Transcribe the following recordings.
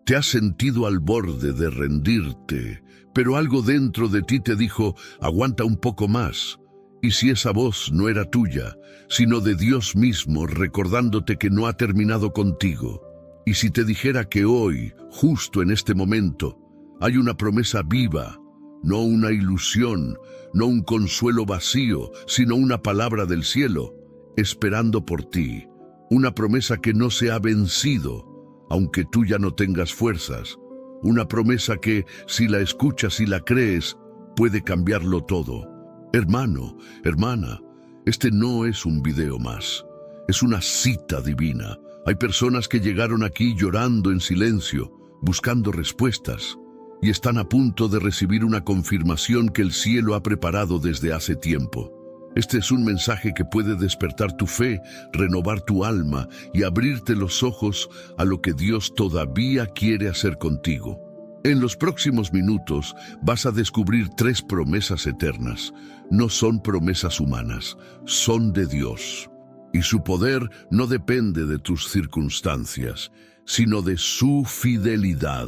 Te has sentido al borde de rendirte, pero algo dentro de ti te dijo, aguanta un poco más. Y si esa voz no era tuya, sino de Dios mismo recordándote que no ha terminado contigo. Y si te dijera que hoy, justo en este momento, hay una promesa viva, no una ilusión, no un consuelo vacío, sino una palabra del cielo, esperando por ti, una promesa que no se ha vencido, aunque tú ya no tengas fuerzas, una promesa que, si la escuchas y la crees, puede cambiarlo todo. Hermano, hermana, este no es un video más, es una cita divina. Hay personas que llegaron aquí llorando en silencio, buscando respuestas, y están a punto de recibir una confirmación que el cielo ha preparado desde hace tiempo. Este es un mensaje que puede despertar tu fe, renovar tu alma y abrirte los ojos a lo que Dios todavía quiere hacer contigo. En los próximos minutos vas a descubrir 3 promesas eternas. No son promesas humanas, son de Dios. Y su poder no depende de tus circunstancias, sino de su fidelidad.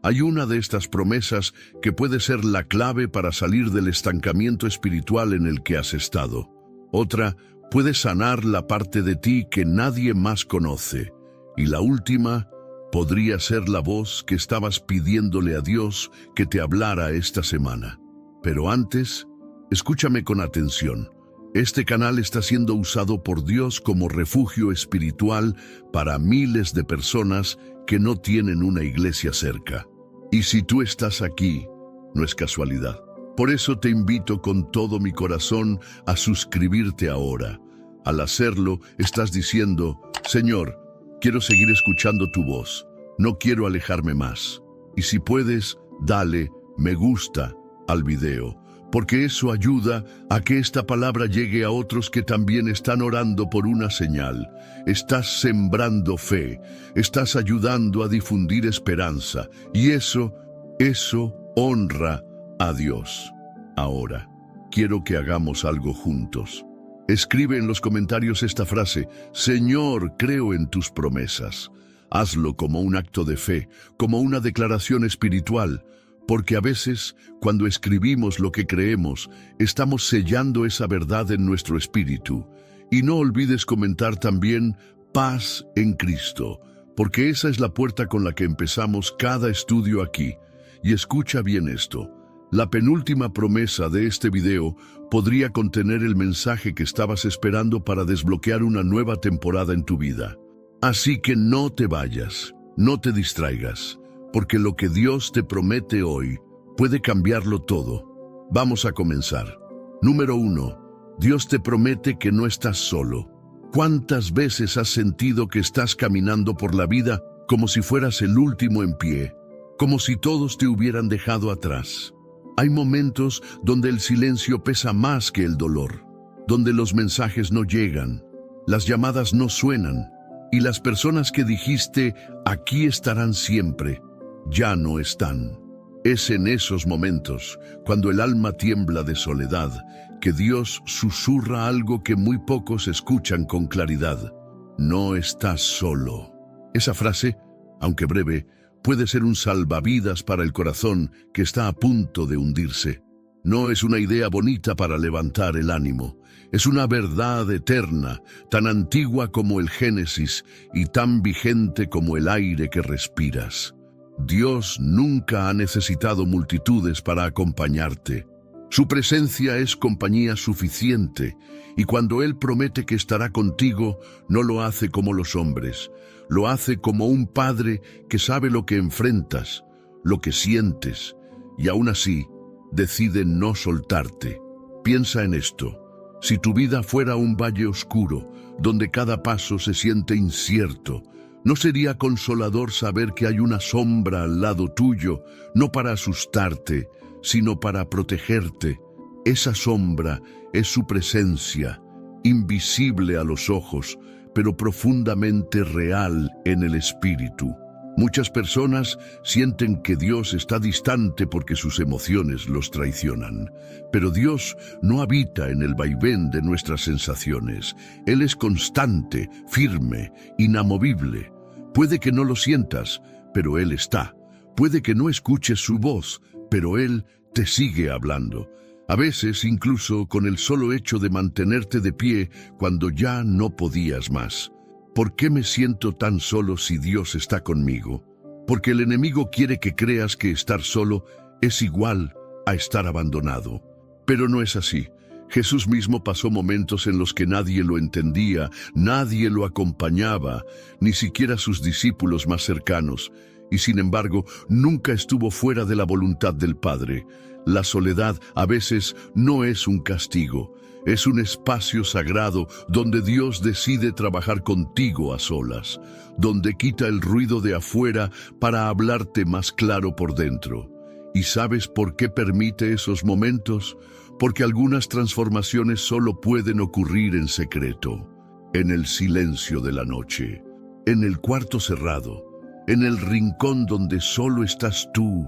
Hay una de estas promesas que puede ser la clave para salir del estancamiento espiritual en el que has estado. Otra puede sanar la parte de ti que nadie más conoce. Y la última podría ser la voz que estabas pidiéndole a Dios que te hablara esta semana. Pero antes, escúchame con atención. Este canal está siendo usado por Dios como refugio espiritual para miles de personas que no tienen una iglesia cerca. Y si tú estás aquí, no es casualidad. Por eso te invito con todo mi corazón a suscribirte ahora. Al hacerlo, estás diciendo, Señor, quiero seguir escuchando tu voz. No quiero alejarme más. Y si puedes, dale me gusta al video, porque eso ayuda a que esta palabra llegue a otros que también están orando por una señal. Estás sembrando fe, estás ayudando a difundir esperanza, y eso honra a Dios. Ahora, quiero que hagamos algo juntos. Escribe en los comentarios esta frase, Señor, creo en tus promesas. Hazlo como un acto de fe, como una declaración espiritual, porque a veces, cuando escribimos lo que creemos, estamos sellando esa verdad en nuestro espíritu. Y no olvides comentar también paz en Cristo, porque esa es la puerta con la que empezamos cada estudio aquí. Y escucha bien esto. La penúltima promesa de este video podría contener el mensaje que estabas esperando para desbloquear una nueva temporada en tu vida. Así que no te vayas, no te distraigas, porque lo que Dios te promete hoy puede cambiarlo todo. Vamos a comenzar. Número 1. Dios te promete que no estás solo. ¿Cuántas veces has sentido que estás caminando por la vida como si fueras el último en pie, como si todos te hubieran dejado atrás? Hay momentos donde el silencio pesa más que el dolor, donde los mensajes no llegan, las llamadas no suenan, y las personas que dijiste, aquí estarán siempre, ya no están. Es en esos momentos, cuando el alma tiembla de soledad, que Dios susurra algo que muy pocos escuchan con claridad. No estás solo. Esa frase, aunque breve, puede ser un salvavidas para el corazón que está a punto de hundirse. No es una idea bonita para levantar el ánimo. Es una verdad eterna, tan antigua como el Génesis y tan vigente como el aire que respiras. Dios nunca ha necesitado multitudes para acompañarte. Su presencia es compañía suficiente, y cuando Él promete que estará contigo, no lo hace como los hombres. Lo hace como un padre que sabe lo que enfrentas, lo que sientes, y aún así decide no soltarte. Piensa en esto. Si tu vida fuera un valle oscuro, donde cada paso se siente incierto, ¿no sería consolador saber que hay una sombra al lado tuyo, no para asustarte, sino para protegerte? Esa sombra es su presencia, invisible a los ojos, pero profundamente real en el espíritu. Muchas personas sienten que Dios está distante porque sus emociones los traicionan. Pero Dios no habita en el vaivén de nuestras sensaciones. Él es constante, firme, inamovible. Puede que no lo sientas, pero Él está. Puede que no escuches su voz, pero Él te sigue hablando. A veces incluso con el solo hecho de mantenerte de pie cuando ya no podías más. ¿Por qué me siento tan solo si Dios está conmigo? Porque el enemigo quiere que creas que estar solo es igual a estar abandonado. Pero no es así. Jesús mismo pasó momentos en los que nadie lo entendía, nadie lo acompañaba, ni siquiera sus discípulos más cercanos. Y sin embargo, nunca estuvo fuera de la voluntad del Padre. La soledad a veces no es un castigo, es un espacio sagrado donde Dios decide trabajar contigo a solas, donde quita el ruido de afuera para hablarte más claro por dentro. ¿Y sabes por qué permite esos momentos? Porque algunas transformaciones solo pueden ocurrir en secreto, en el silencio de la noche, en el cuarto cerrado, en el rincón donde solo estás tú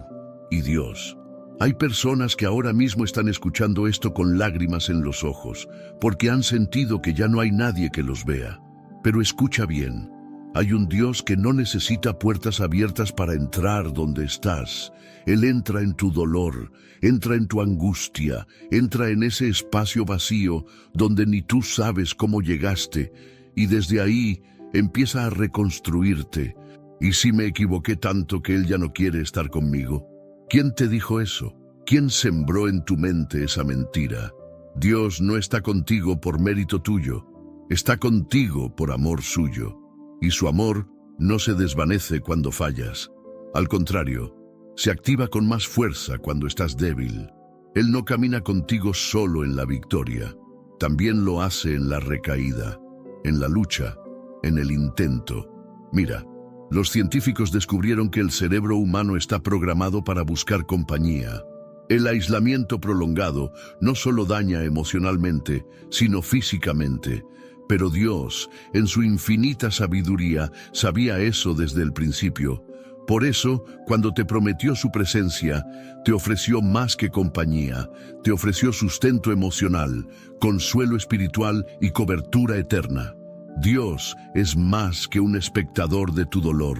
y Dios. Hay personas que ahora mismo están escuchando esto con lágrimas en los ojos, porque han sentido que ya no hay nadie que los vea. Pero escucha bien, hay un Dios que no necesita puertas abiertas para entrar donde estás. Él entra en tu dolor, entra en tu angustia, entra en ese espacio vacío donde ni tú sabes cómo llegaste, y desde ahí empieza a reconstruirte. ¿Y si me equivoqué tanto que Él ya no quiere estar conmigo? ¿Quién te dijo eso? ¿Quién sembró en tu mente esa mentira? Dios no está contigo por mérito tuyo, está contigo por amor suyo. Y su amor no se desvanece cuando fallas. Al contrario, se activa con más fuerza cuando estás débil. Él no camina contigo solo en la victoria, también lo hace en la recaída, en la lucha, en el intento. Mira, los científicos descubrieron que el cerebro humano está programado para buscar compañía. El aislamiento prolongado no solo daña emocionalmente, sino físicamente. Pero Dios, en su infinita sabiduría, sabía eso desde el principio. Por eso, cuando te prometió su presencia, te ofreció más que compañía, te ofreció sustento emocional, consuelo espiritual y cobertura eterna. Dios es más que un espectador de tu dolor.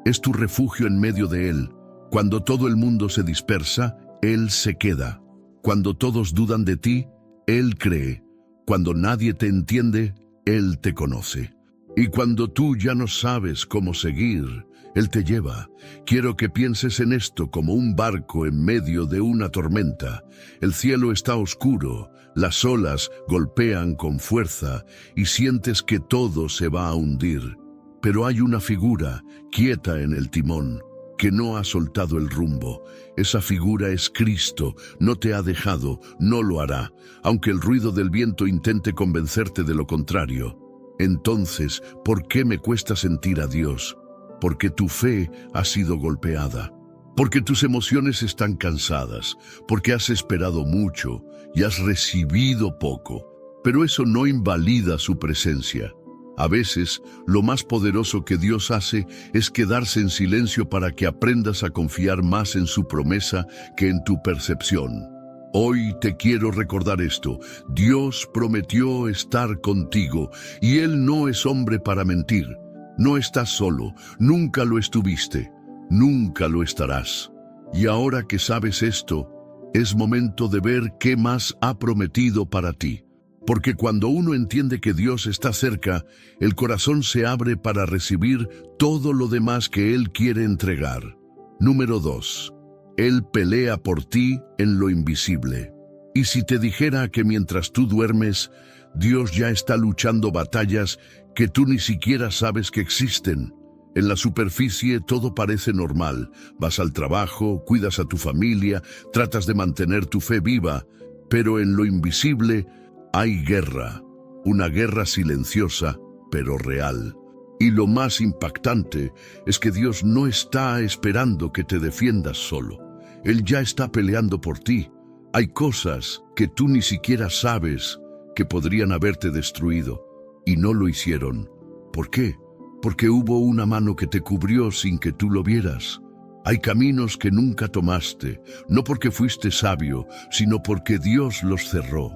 Es tu refugio en medio de él. Cuando todo el mundo se dispersa, Él se queda. Cuando todos dudan de ti, Él cree. Cuando nadie te entiende, Él te conoce. Y cuando tú ya no sabes cómo seguir, Él te lleva. Quiero que pienses en esto como un barco en medio de una tormenta. El cielo está oscuro, las olas golpean con fuerza y sientes que todo se va a hundir. Pero hay una figura quieta en el timón, que no ha soltado el rumbo. Esa figura es Cristo, no te ha dejado, no lo hará, aunque el ruido del viento intente convencerte de lo contrario. Entonces, ¿por qué me cuesta sentir a Dios? Porque tu fe ha sido golpeada, porque tus emociones están cansadas, porque has esperado mucho y has recibido poco. Pero eso no invalida su presencia. A veces, lo más poderoso que Dios hace es quedarse en silencio para que aprendas a confiar más en su promesa que en tu percepción. Hoy te quiero recordar esto. Dios prometió estar contigo y Él no es hombre para mentir. No estás solo, nunca lo estuviste, nunca lo estarás. Y ahora que sabes esto, es momento de ver qué más ha prometido para ti. Porque cuando uno entiende que Dios está cerca, el corazón se abre para recibir todo lo demás que Él quiere entregar. Número 2. Él pelea por ti en lo invisible. Y si te dijera que mientras tú duermes, Dios ya está luchando batallas que tú ni siquiera sabes que existen. En la superficie todo parece normal. Vas al trabajo, cuidas a tu familia, tratas de mantener tu fe viva. Pero en lo invisible hay guerra, una guerra silenciosa, pero real. Y lo más impactante es que Dios no está esperando que te defiendas solo. Él ya está peleando por ti. Hay cosas que tú ni siquiera sabes que podrían haberte destruido, y no lo hicieron. ¿Por qué? Porque hubo una mano que te cubrió sin que tú lo vieras. Hay caminos que nunca tomaste, no porque fuiste sabio, sino porque Dios los cerró.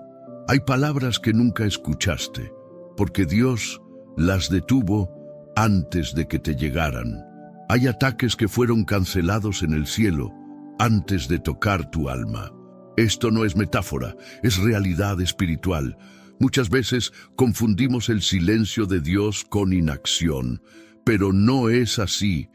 Hay palabras que nunca escuchaste, porque Dios las detuvo antes de que te llegaran. Hay ataques que fueron cancelados en el cielo antes de tocar tu alma. Esto no es metáfora, es realidad espiritual. Muchas veces confundimos el silencio de Dios con inacción, pero no es así.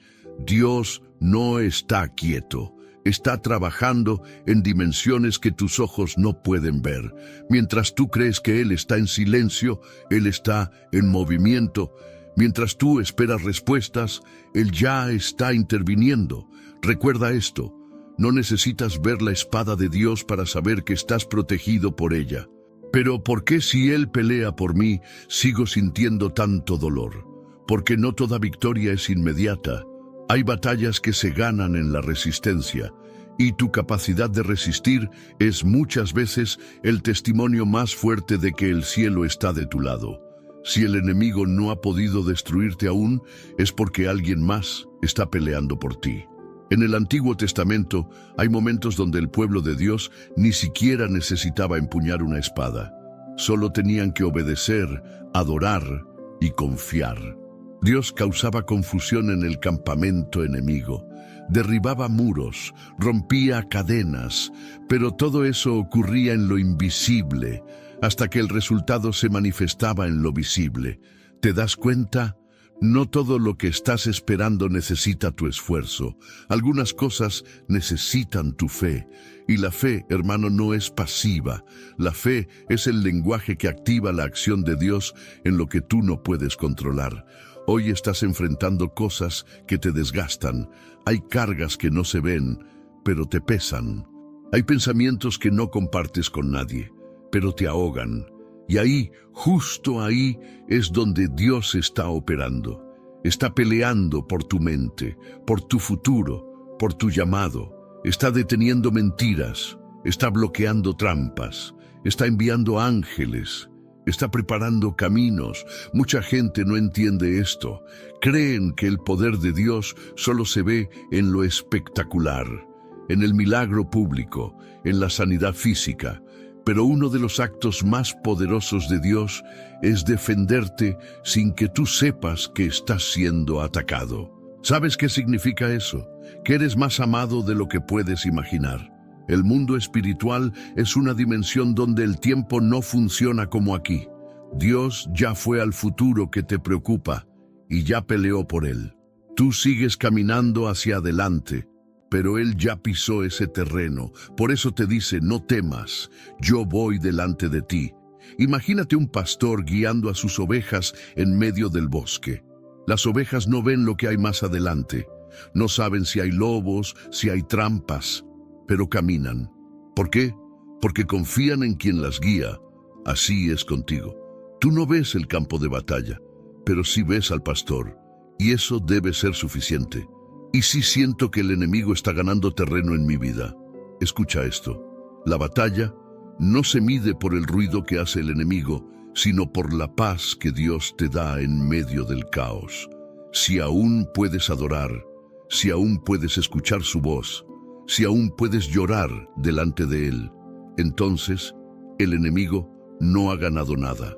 Dios no está quieto. Está trabajando en dimensiones que tus ojos no pueden ver. Mientras tú crees que Él está en silencio, Él está en movimiento. Mientras tú esperas respuestas, Él ya está interviniendo. Recuerda esto, no necesitas ver la espada de Dios para saber que estás protegido por ella. Pero ¿por qué si Él pelea por mí, sigo sintiendo tanto dolor? Porque no toda victoria es inmediata. Hay batallas que se ganan en la resistencia, y tu capacidad de resistir es muchas veces el testimonio más fuerte de que el cielo está de tu lado. Si el enemigo no ha podido destruirte aún, es porque alguien más está peleando por ti. En el Antiguo Testamento hay momentos donde el pueblo de Dios ni siquiera necesitaba empuñar una espada. Solo tenían que obedecer, adorar y confiar. Dios causaba confusión en el campamento enemigo, derribaba muros, rompía cadenas, pero todo eso ocurría en lo invisible, hasta que el resultado se manifestaba en lo visible. ¿Te das cuenta? No todo lo que estás esperando necesita tu esfuerzo. Algunas cosas necesitan tu fe. Y la fe, hermano, no es pasiva. La fe es el lenguaje que activa la acción de Dios en lo que tú no puedes controlar. Hoy estás enfrentando cosas que te desgastan. Hay cargas que no se ven, pero te pesan. Hay pensamientos que no compartes con nadie, pero te ahogan. Y ahí, justo ahí, es donde Dios está operando. Está peleando por tu mente, por tu futuro, por tu llamado. Está deteniendo mentiras, está bloqueando trampas, está enviando ángeles, está preparando caminos. Mucha gente no entiende esto. Creen que el poder de Dios solo se ve en lo espectacular, en el milagro público, en la sanidad física. Pero uno de los actos más poderosos de Dios es defenderte sin que tú sepas que estás siendo atacado. ¿Sabes qué significa eso? Que eres más amado de lo que puedes imaginar. El mundo espiritual es una dimensión donde el tiempo no funciona como aquí. Dios ya fue al futuro que te preocupa y ya peleó por él. Tú sigues caminando hacia adelante, pero Él ya pisó ese terreno. Por eso te dice, no temas, yo voy delante de ti. Imagínate un pastor guiando a sus ovejas en medio del bosque. Las ovejas no ven lo que hay más adelante. No saben si hay lobos, si hay trampas, pero caminan. ¿Por qué? Porque confían en quien las guía. Así es contigo. Tú no ves el campo de batalla, pero sí ves al pastor, y eso debe ser suficiente. Y sí siento que el enemigo está ganando terreno en mi vida. Escucha esto. La batalla no se mide por el ruido que hace el enemigo, sino por la paz que Dios te da en medio del caos. Si aún puedes adorar, si aún puedes escuchar su voz, si aún puedes llorar delante de Él, entonces el enemigo no ha ganado nada.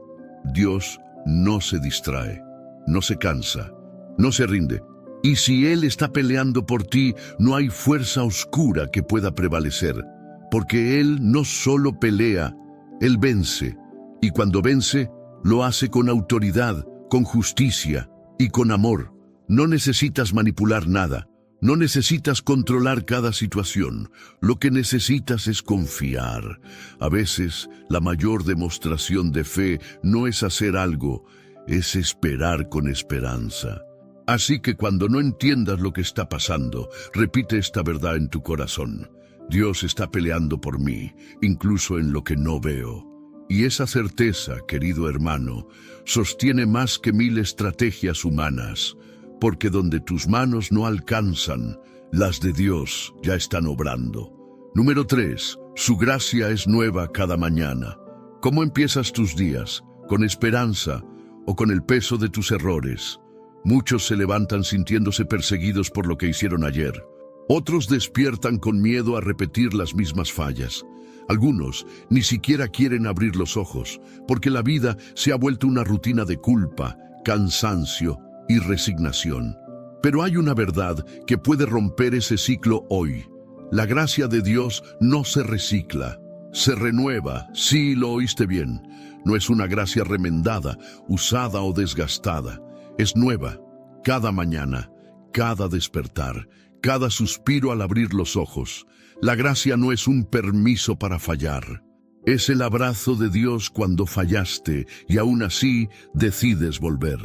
Dios no se distrae, no se cansa, no se rinde. Y si Él está peleando por ti, no hay fuerza oscura que pueda prevalecer, porque Él no solo pelea, Él vence. Y cuando vence, lo hace con autoridad, con justicia y con amor. No necesitas manipular nada, no necesitas controlar cada situación. Lo que necesitas es confiar. A veces, la mayor demostración de fe no es hacer algo, es esperar con esperanza. Así que cuando no entiendas lo que está pasando, repite esta verdad en tu corazón. Dios está peleando por mí, incluso en lo que no veo. Y esa certeza, querido hermano, sostiene más que 1000 estrategias humanas, porque donde tus manos no alcanzan, las de Dios ya están obrando. Número 3. Su gracia es nueva cada mañana. ¿Cómo empiezas tus días? ¿Con esperanza o con el peso de tus errores? Muchos se levantan sintiéndose perseguidos por lo que hicieron ayer. Otros despiertan con miedo a repetir las mismas fallas. Algunos ni siquiera quieren abrir los ojos, porque la vida se ha vuelto una rutina de culpa, cansancio y resignación. Pero hay una verdad que puede romper ese ciclo hoy. La gracia de Dios no se recicla, se renueva. Sí, lo oíste bien. No es una gracia remendada, usada o desgastada. Es nueva, cada mañana, cada despertar, cada suspiro al abrir los ojos. La gracia no es un permiso para fallar. Es el abrazo de Dios cuando fallaste y aún así decides volver.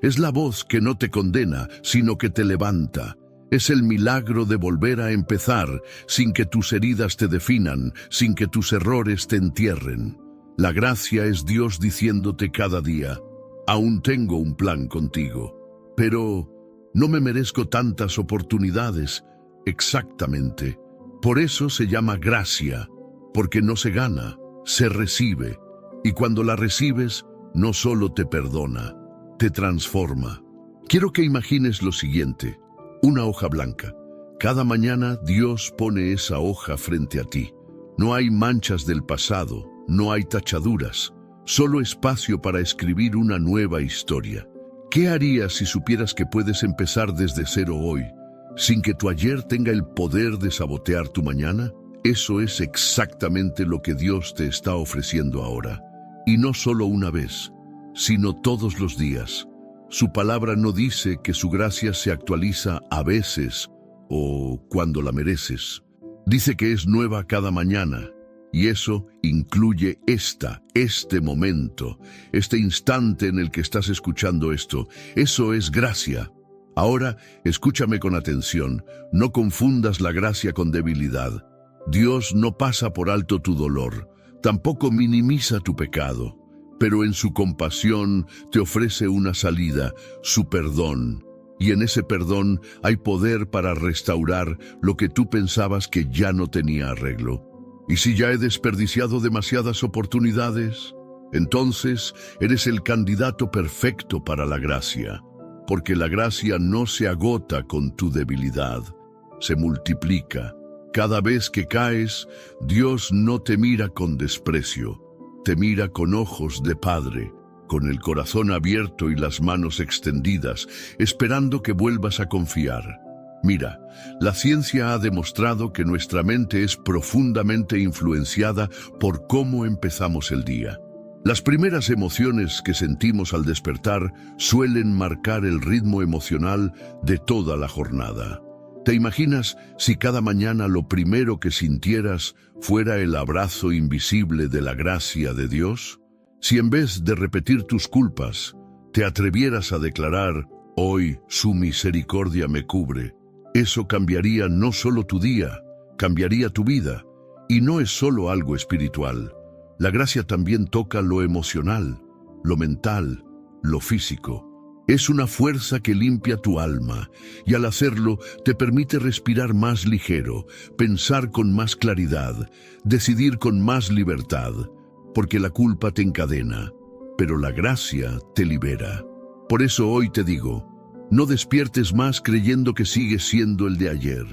Es la voz que no te condena, sino que te levanta. Es el milagro de volver a empezar, sin que tus heridas te definan, sin que tus errores te entierren. La gracia es Dios diciéndote cada día: aún tengo un plan contigo, pero no me merezco tantas oportunidades. Exactamente. Por eso se llama gracia, porque no se gana, se recibe. Y cuando la recibes, no solo te perdona, te transforma. Quiero que imagines lo siguiente: una hoja blanca. Cada mañana Dios pone esa hoja frente a ti. No hay manchas del pasado, no hay tachaduras, solo espacio para escribir una nueva historia. ¿Qué harías si supieras que puedes empezar desde cero hoy, sin que tu ayer tenga el poder de sabotear tu mañana? Eso es exactamente lo que Dios te está ofreciendo ahora. Y no solo una vez, sino todos los días. Su palabra no dice que su gracia se actualiza a veces o cuando la mereces. Dice que es nueva cada mañana. Y eso incluye este momento, este instante en el que estás escuchando esto. Eso es gracia. Ahora, escúchame con atención. No confundas la gracia con debilidad. Dios no pasa por alto tu dolor, tampoco minimiza tu pecado, pero en su compasión te ofrece una salida, su perdón. Y en ese perdón hay poder para restaurar lo que tú pensabas que ya no tenía arreglo. ¿Y si ya he desperdiciado demasiadas oportunidades? Entonces eres el candidato perfecto para la gracia, porque la gracia no se agota con tu debilidad, se multiplica. Cada vez que caes, Dios no te mira con desprecio, te mira con ojos de padre, con el corazón abierto y las manos extendidas, esperando que vuelvas a confiar. Mira, la ciencia ha demostrado que nuestra mente es profundamente influenciada por cómo empezamos el día. Las primeras emociones que sentimos al despertar suelen marcar el ritmo emocional de toda la jornada. ¿Te imaginas si cada mañana lo primero que sintieras fuera el abrazo invisible de la gracia de Dios? Si en vez de repetir tus culpas, te atrevieras a declarar: hoy su misericordia me cubre, eso cambiaría no solo tu día, cambiaría tu vida. Y no es solo algo espiritual. La gracia también toca lo emocional, lo mental, lo físico. Es una fuerza que limpia tu alma y al hacerlo te permite respirar más ligero, pensar con más claridad, decidir con más libertad, porque la culpa te encadena, pero la gracia te libera. Por eso hoy te digo: no despiertes más creyendo que sigues siendo el de ayer.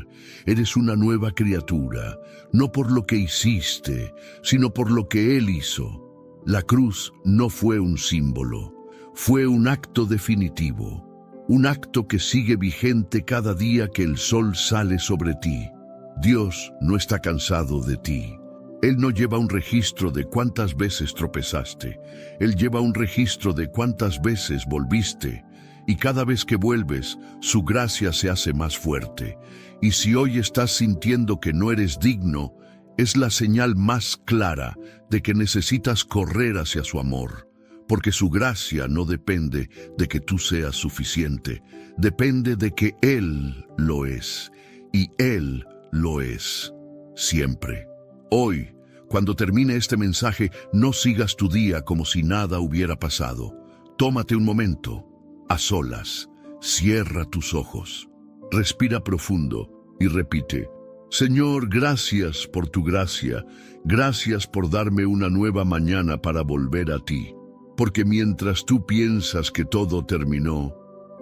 Eres una nueva criatura, no por lo que hiciste, sino por lo que Él hizo. La cruz no fue un símbolo. Fue un acto definitivo, un acto que sigue vigente cada día que el sol sale sobre ti. Dios no está cansado de ti. Él no lleva un registro de cuántas veces tropezaste. Él lleva un registro de cuántas veces volviste. Y cada vez que vuelves, su gracia se hace más fuerte. Y si hoy estás sintiendo que no eres digno, es la señal más clara de que necesitas correr hacia su amor. Porque su gracia no depende de que tú seas suficiente, depende de que Él lo es, y Él lo es siempre. Hoy, cuando termine este mensaje, no sigas tu día como si nada hubiera pasado. Tómate un momento, a solas, cierra tus ojos, respira profundo y repite: Señor, gracias por tu gracia, gracias por darme una nueva mañana para volver a ti. Porque mientras tú piensas que todo terminó,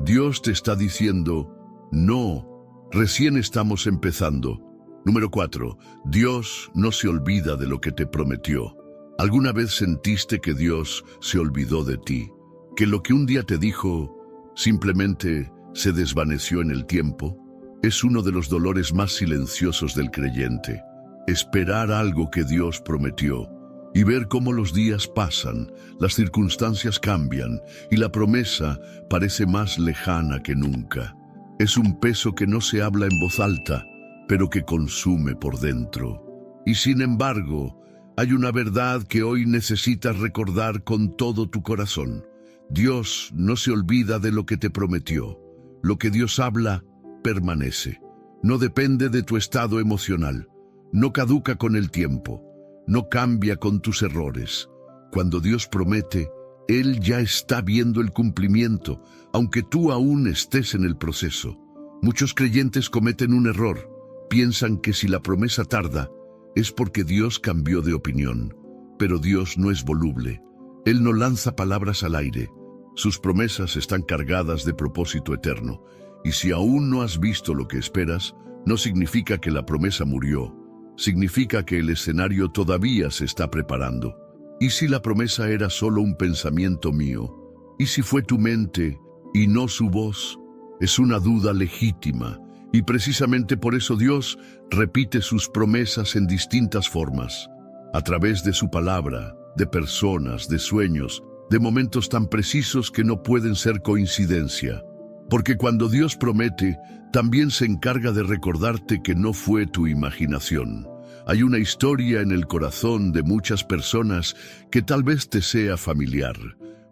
Dios te está diciendo: no, recién estamos empezando. Número 4. Dios no se olvida de lo que te prometió. ¿Alguna vez sentiste que Dios se olvidó de ti? Que lo que un día te dijo simplemente se desvaneció en el tiempo, es uno de los dolores más silenciosos del creyente. Esperar algo que Dios prometió y ver cómo los días pasan, las circunstancias cambian y la promesa parece más lejana que nunca. Es un peso que no se habla en voz alta, pero que consume por dentro. Y sin embargo, hay una verdad que hoy necesitas recordar con todo tu corazón. Dios no se olvida de lo que te prometió. Lo que Dios habla, permanece. No depende de tu estado emocional. No caduca con el tiempo. No cambia con tus errores. Cuando Dios promete, Él ya está viendo el cumplimiento, aunque tú aún estés en el proceso. Muchos creyentes cometen un error. Piensan que si la promesa tarda, es porque Dios cambió de opinión. Pero Dios no es voluble. Él no lanza palabras al aire. Sus promesas están cargadas de propósito eterno. Y si aún no has visto lo que esperas, no significa que la promesa murió. Significa que el escenario todavía se está preparando. ¿Y si la promesa era solo un pensamiento mío? ¿Y si fue tu mente y no su voz? Es una duda legítima. Y precisamente por eso Dios repite sus promesas en distintas formas. A través de su palabra, de personas, de sueños, de momentos tan precisos que no pueden ser coincidencia. Porque cuando Dios promete, también se encarga de recordarte que no fue tu imaginación. Hay una historia en el corazón de muchas personas que tal vez te sea familiar.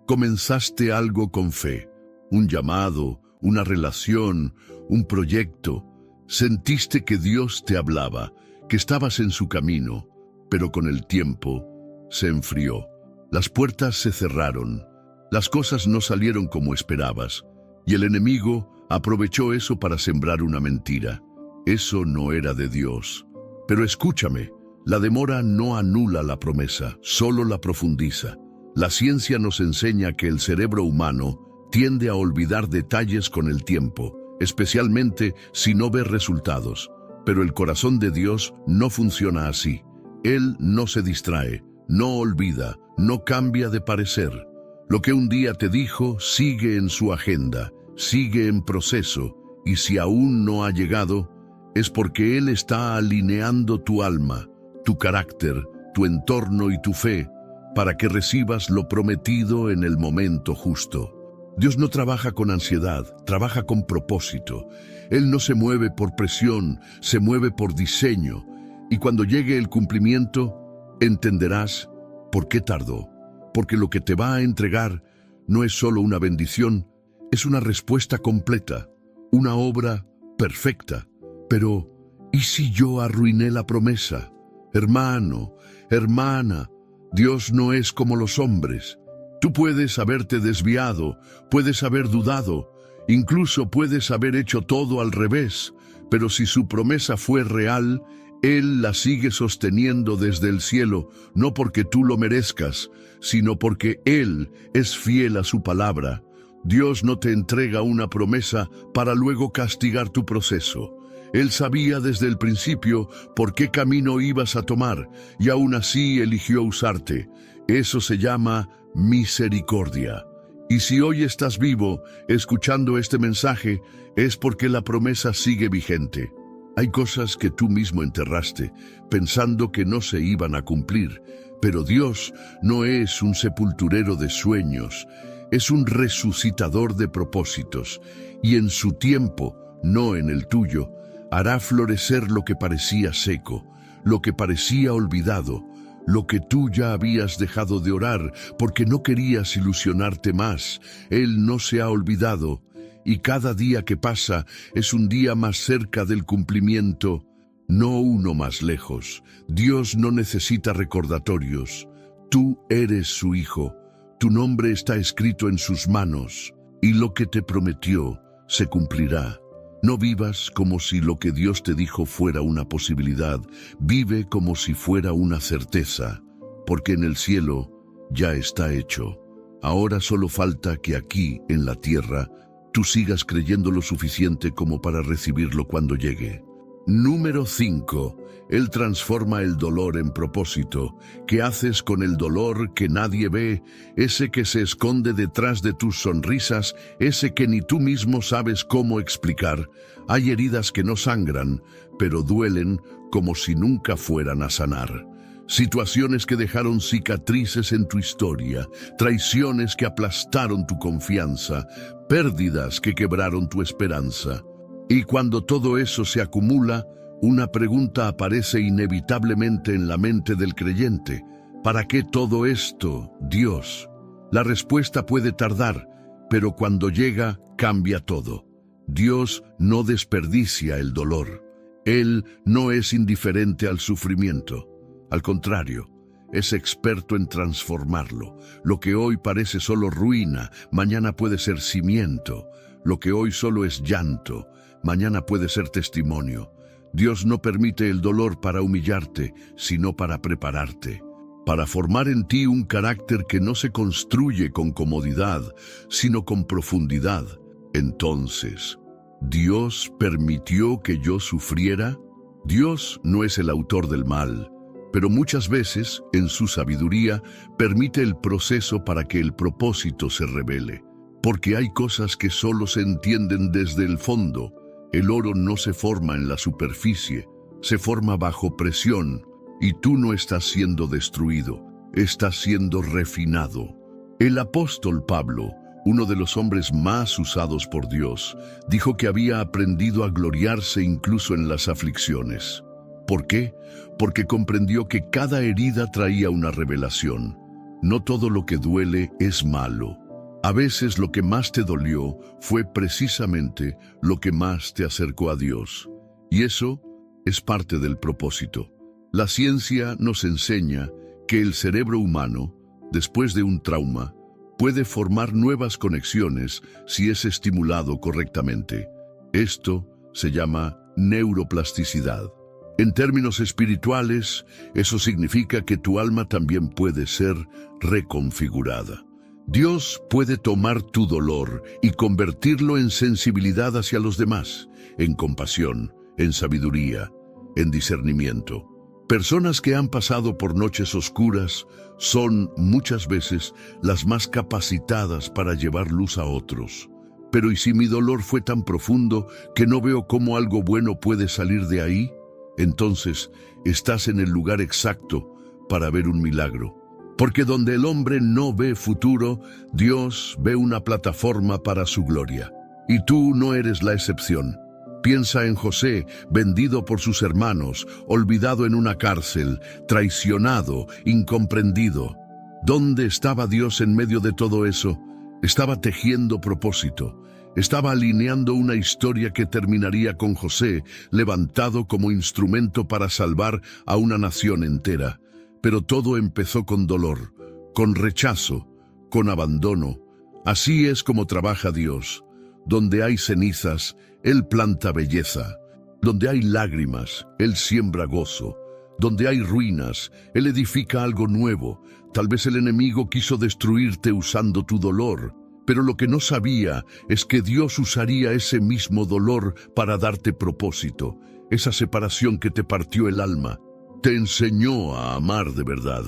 Comenzaste algo con fe, un llamado, una relación, un proyecto. Sentiste que Dios te hablaba, que estabas en su camino, pero con el tiempo se enfrió. Las puertas se cerraron, las cosas no salieron como esperabas, y el enemigo aprovechó eso para sembrar una mentira. Eso no era de Dios. Pero escúchame, la demora no anula la promesa, solo la profundiza. La ciencia nos enseña que el cerebro humano tiende a olvidar detalles con el tiempo, especialmente si no ve resultados. Pero el corazón de Dios no funciona así. Él no se distrae, no olvida, no cambia de parecer. Lo que un día te dijo sigue en su agenda, sigue en proceso, y si aún no ha llegado, es porque Él está alineando tu alma, tu carácter, tu entorno y tu fe, para que recibas lo prometido en el momento justo. Dios no trabaja con ansiedad, trabaja con propósito. Él no se mueve por presión, se mueve por diseño. Y cuando llegue el cumplimiento, entenderás por qué tardó. Porque lo que te va a entregar no es solo una bendición, es una respuesta completa, una obra perfecta. Pero, ¿y si yo arruiné la promesa? Hermano, hermana, Dios no es como los hombres. Tú puedes haberte desviado, puedes haber dudado, incluso puedes haber hecho todo al revés, pero si su promesa fue real, Él la sigue sosteniendo desde el cielo, no porque tú lo merezcas, sino porque Él es fiel a su palabra. Dios no te entrega una promesa para luego castigar tu proceso. Él sabía desde el principio por qué camino ibas a tomar y aún así eligió usarte. Eso se llama misericordia. Y si hoy estás vivo, escuchando este mensaje, es porque la promesa sigue vigente. Hay cosas que tú mismo enterraste, pensando que no se iban a cumplir, pero Dios no es un sepulturero de sueños, es un resucitador de propósitos, y en su tiempo, no en el tuyo, hará florecer lo que parecía seco, lo que parecía olvidado, lo que tú ya habías dejado de orar porque no querías ilusionarte más. Él no se ha olvidado, y cada día que pasa es un día más cerca del cumplimiento, no uno más lejos. Dios no necesita recordatorios. Tú eres su hijo, tu nombre está escrito en sus manos, y lo que te prometió se cumplirá. No vivas como si lo que Dios te dijo fuera una posibilidad, vive como si fuera una certeza, porque en el cielo ya está hecho. Ahora solo falta que aquí, en la tierra, tú sigas creyendo lo suficiente como para recibirlo cuando llegue. Número 5. Él transforma el dolor en propósito. ¿Qué haces con el dolor que nadie ve? Ese que se esconde detrás de tus sonrisas, ese que ni tú mismo sabes cómo explicar. Hay heridas que no sangran, pero duelen como si nunca fueran a sanar. Situaciones que dejaron cicatrices en tu historia, traiciones que aplastaron tu confianza, pérdidas que quebraron tu esperanza. Y cuando todo eso se acumula, una pregunta aparece inevitablemente en la mente del creyente. ¿Para qué todo esto, Dios? La respuesta puede tardar, pero cuando llega, cambia todo. Dios no desperdicia el dolor. Él no es indiferente al sufrimiento. Al contrario, es experto en transformarlo. Lo que hoy parece solo ruina, mañana puede ser cimiento. Lo que hoy solo es llanto, mañana puede ser testimonio. Dios no permite el dolor para humillarte, sino para prepararte, para formar en ti un carácter que no se construye con comodidad, sino con profundidad. Entonces, ¿Dios permitió que yo sufriera? Dios no es el autor del mal, pero muchas veces, en su sabiduría, permite el proceso para que el propósito se revele. Porque hay cosas que solo se entienden desde el fondo. El oro no se forma en la superficie, se forma bajo presión, y tú no estás siendo destruido, estás siendo refinado. El apóstol Pablo, uno de los hombres más usados por Dios, dijo que había aprendido a gloriarse incluso en las aflicciones. ¿Por qué? Porque comprendió que cada herida traía una revelación. No todo lo que duele es malo. A veces lo que más te dolió fue precisamente lo que más te acercó a Dios. Y eso es parte del propósito. La ciencia nos enseña que el cerebro humano, después de un trauma, puede formar nuevas conexiones si es estimulado correctamente. Esto se llama neuroplasticidad. En términos espirituales, eso significa que tu alma también puede ser reconfigurada. Dios puede tomar tu dolor y convertirlo en sensibilidad hacia los demás, en compasión, en sabiduría, en discernimiento. Personas que han pasado por noches oscuras son muchas veces las más capacitadas para llevar luz a otros. Pero ¿y si mi dolor fue tan profundo que no veo cómo algo bueno puede salir de ahí? Entonces estás en el lugar exacto para ver un milagro. Porque donde el hombre no ve futuro, Dios ve una plataforma para su gloria. Y tú no eres la excepción. Piensa en José, vendido por sus hermanos, olvidado en una cárcel, traicionado, incomprendido. ¿Dónde estaba Dios en medio de todo eso? Estaba tejiendo propósito. Estaba alineando una historia que terminaría con José, levantado como instrumento para salvar a una nación entera. Pero todo empezó con dolor, con rechazo, con abandono. Así es como trabaja Dios. Donde hay cenizas, Él planta belleza. Donde hay lágrimas, Él siembra gozo. Donde hay ruinas, Él edifica algo nuevo. Tal vez el enemigo quiso destruirte usando tu dolor, pero lo que no sabía es que Dios usaría ese mismo dolor para darte propósito. Esa separación que te partió el alma, te enseñó a amar de verdad.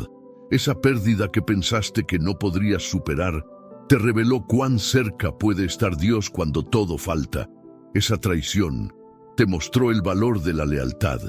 Esa pérdida que pensaste que no podrías superar, te reveló cuán cerca puede estar Dios cuando todo falta. Esa traición te mostró el valor de la lealtad.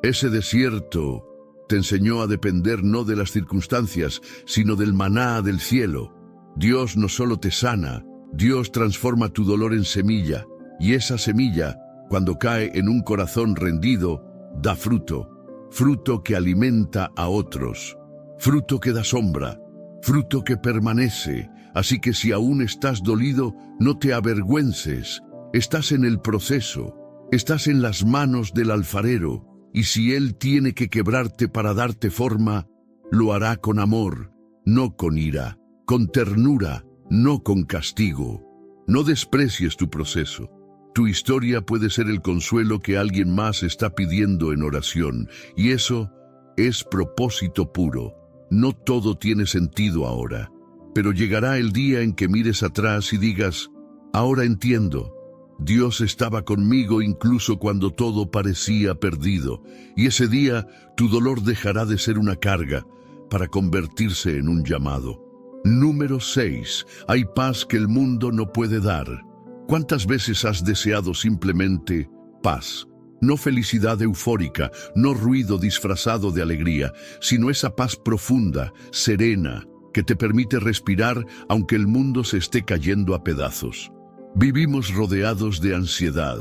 Ese desierto te enseñó a depender no de las circunstancias, sino del maná del cielo. Dios no solo te sana, Dios transforma tu dolor en semilla, y esa semilla, cuando cae en un corazón rendido, da fruto. Fruto que alimenta a otros, fruto que da sombra, fruto que permanece. Así que si aún estás dolido, no te avergüences. Estás en el proceso, estás en las manos del alfarero, y si Él tiene que quebrarte para darte forma, lo hará con amor, no con ira, con ternura, no con castigo. No desprecies tu proceso. Tu historia puede ser el consuelo que alguien más está pidiendo en oración, y eso es propósito puro. No todo tiene sentido ahora, pero llegará el día en que mires atrás y digas, ahora entiendo. Dios estaba conmigo incluso cuando todo parecía perdido, y ese día tu dolor dejará de ser una carga para convertirse en un llamado. Número 6. Hay paz que el mundo no puede dar. ¿Cuántas veces has deseado simplemente paz? No felicidad eufórica, no ruido disfrazado de alegría, sino esa paz profunda, serena, que te permite respirar aunque el mundo se esté cayendo a pedazos. Vivimos rodeados de ansiedad.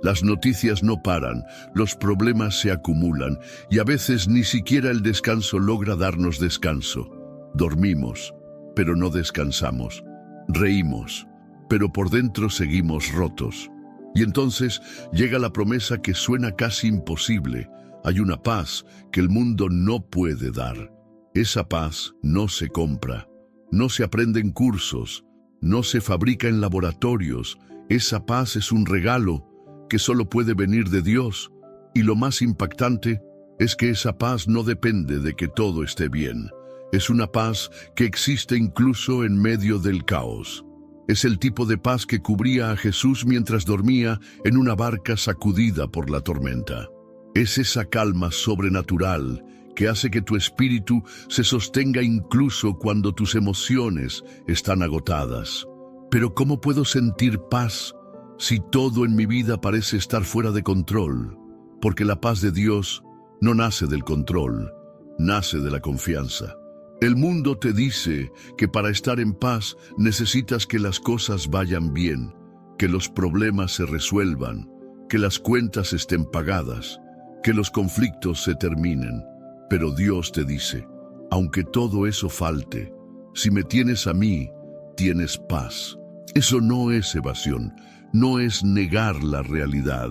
Las noticias no paran, los problemas se acumulan y a veces ni siquiera el descanso logra darnos descanso. Dormimos, pero no descansamos. Reímos, pero por dentro seguimos rotos. Y entonces llega la promesa que suena casi imposible. Hay una paz que el mundo no puede dar. Esa paz no se compra, no se aprende en cursos, no se fabrica en laboratorios. Esa paz es un regalo que solo puede venir de Dios. Y lo más impactante es que esa paz no depende de que todo esté bien. Es una paz que existe incluso en medio del caos. Es el tipo de paz que cubría a Jesús mientras dormía en una barca sacudida por la tormenta. Es esa calma sobrenatural que hace que tu espíritu se sostenga incluso cuando tus emociones están agotadas. Pero ¿cómo puedo sentir paz si todo en mi vida parece estar fuera de control? Porque la paz de Dios no nace del control, nace de la confianza. El mundo te dice que para estar en paz necesitas que las cosas vayan bien, que los problemas se resuelvan, que las cuentas estén pagadas, que los conflictos se terminen. Pero Dios te dice, aunque todo eso falte, si me tienes a mí, tienes paz. Eso no es evasión, no es negar la realidad,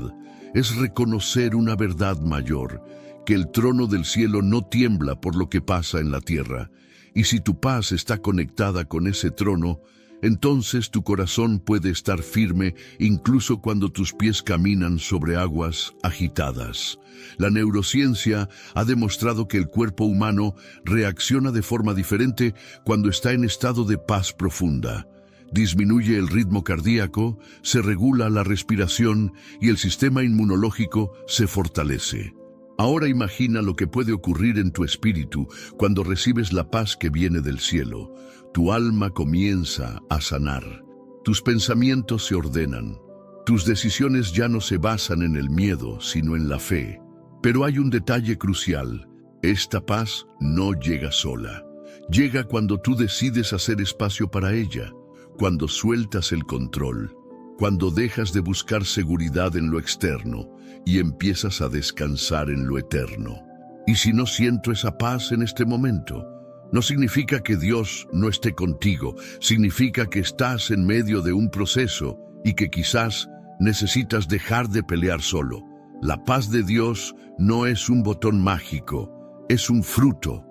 es reconocer una verdad mayor, que el trono del cielo no tiembla por lo que pasa en la tierra. Y si tu paz está conectada con ese trono, entonces tu corazón puede estar firme incluso cuando tus pies caminan sobre aguas agitadas. La neurociencia ha demostrado que el cuerpo humano reacciona de forma diferente cuando está en estado de paz profunda. Disminuye el ritmo cardíaco, se regula la respiración y el sistema inmunológico se fortalece. Ahora imagina lo que puede ocurrir en tu espíritu cuando recibes la paz que viene del cielo. Tu alma comienza a sanar. Tus pensamientos se ordenan. Tus decisiones ya no se basan en el miedo, sino en la fe. Pero hay un detalle crucial. Esta paz no llega sola. Llega cuando tú decides hacer espacio para ella, cuando sueltas el control, cuando dejas de buscar seguridad en lo externo y empiezas a descansar en lo eterno. Y si no siento esa paz en este momento, no significa que Dios no esté contigo, significa que estás en medio de un proceso y que quizás necesitas dejar de pelear solo. La paz de Dios no es un botón mágico, es un fruto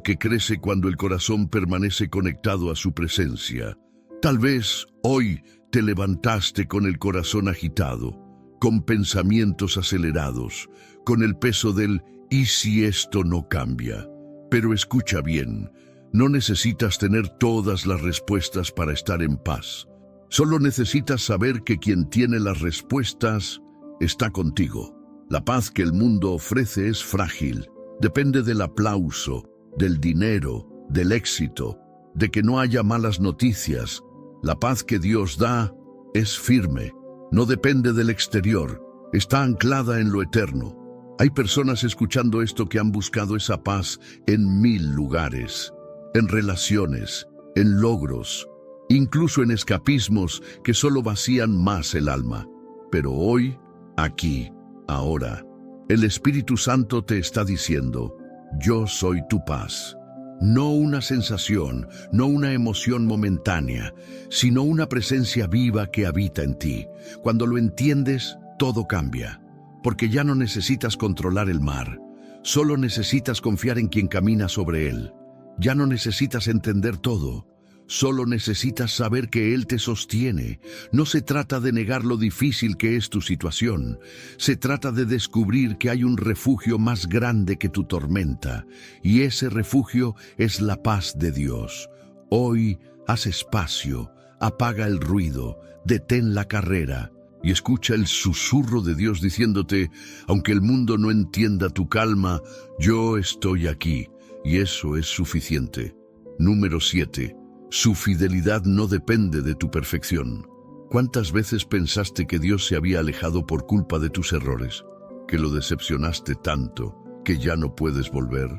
que crece cuando el corazón permanece conectado a su presencia. Tal vez hoy te levantaste con el corazón agitado, con pensamientos acelerados, con el peso del ¿y si esto no cambia? Pero escucha bien, no necesitas tener todas las respuestas para estar en paz. Solo necesitas saber que quien tiene las respuestas está contigo. La paz que el mundo ofrece es frágil, depende del aplauso, del dinero, del éxito, de que no haya malas noticias. La paz que Dios da es firme, no depende del exterior, está anclada en lo eterno. Hay personas escuchando esto que han buscado esa paz en 1000 lugares, en relaciones, en logros, incluso en escapismos que solo vacían más el alma. Pero hoy, aquí, ahora, el Espíritu Santo te está diciendo, yo soy tu paz. No una sensación, no una emoción momentánea, sino una presencia viva que habita en ti. Cuando lo entiendes, todo cambia, porque ya no necesitas controlar el mar, solo necesitas confiar en quien camina sobre él. Ya no necesitas entender todo, solo necesitas saber que Él te sostiene. No se trata de negar lo difícil que es tu situación, se trata de descubrir que hay un refugio más grande que tu tormenta, y ese refugio es la paz de Dios. Hoy haz espacio, apaga el ruido, detén la carrera y escucha el susurro de Dios diciéndote: aunque el mundo no entienda tu calma, yo estoy aquí, y eso es suficiente. Número 7. Su fidelidad no depende de tu perfección. ¿Cuántas veces pensaste que Dios se había alejado por culpa de tus errores? ¿Que lo decepcionaste tanto que ya no puedes volver?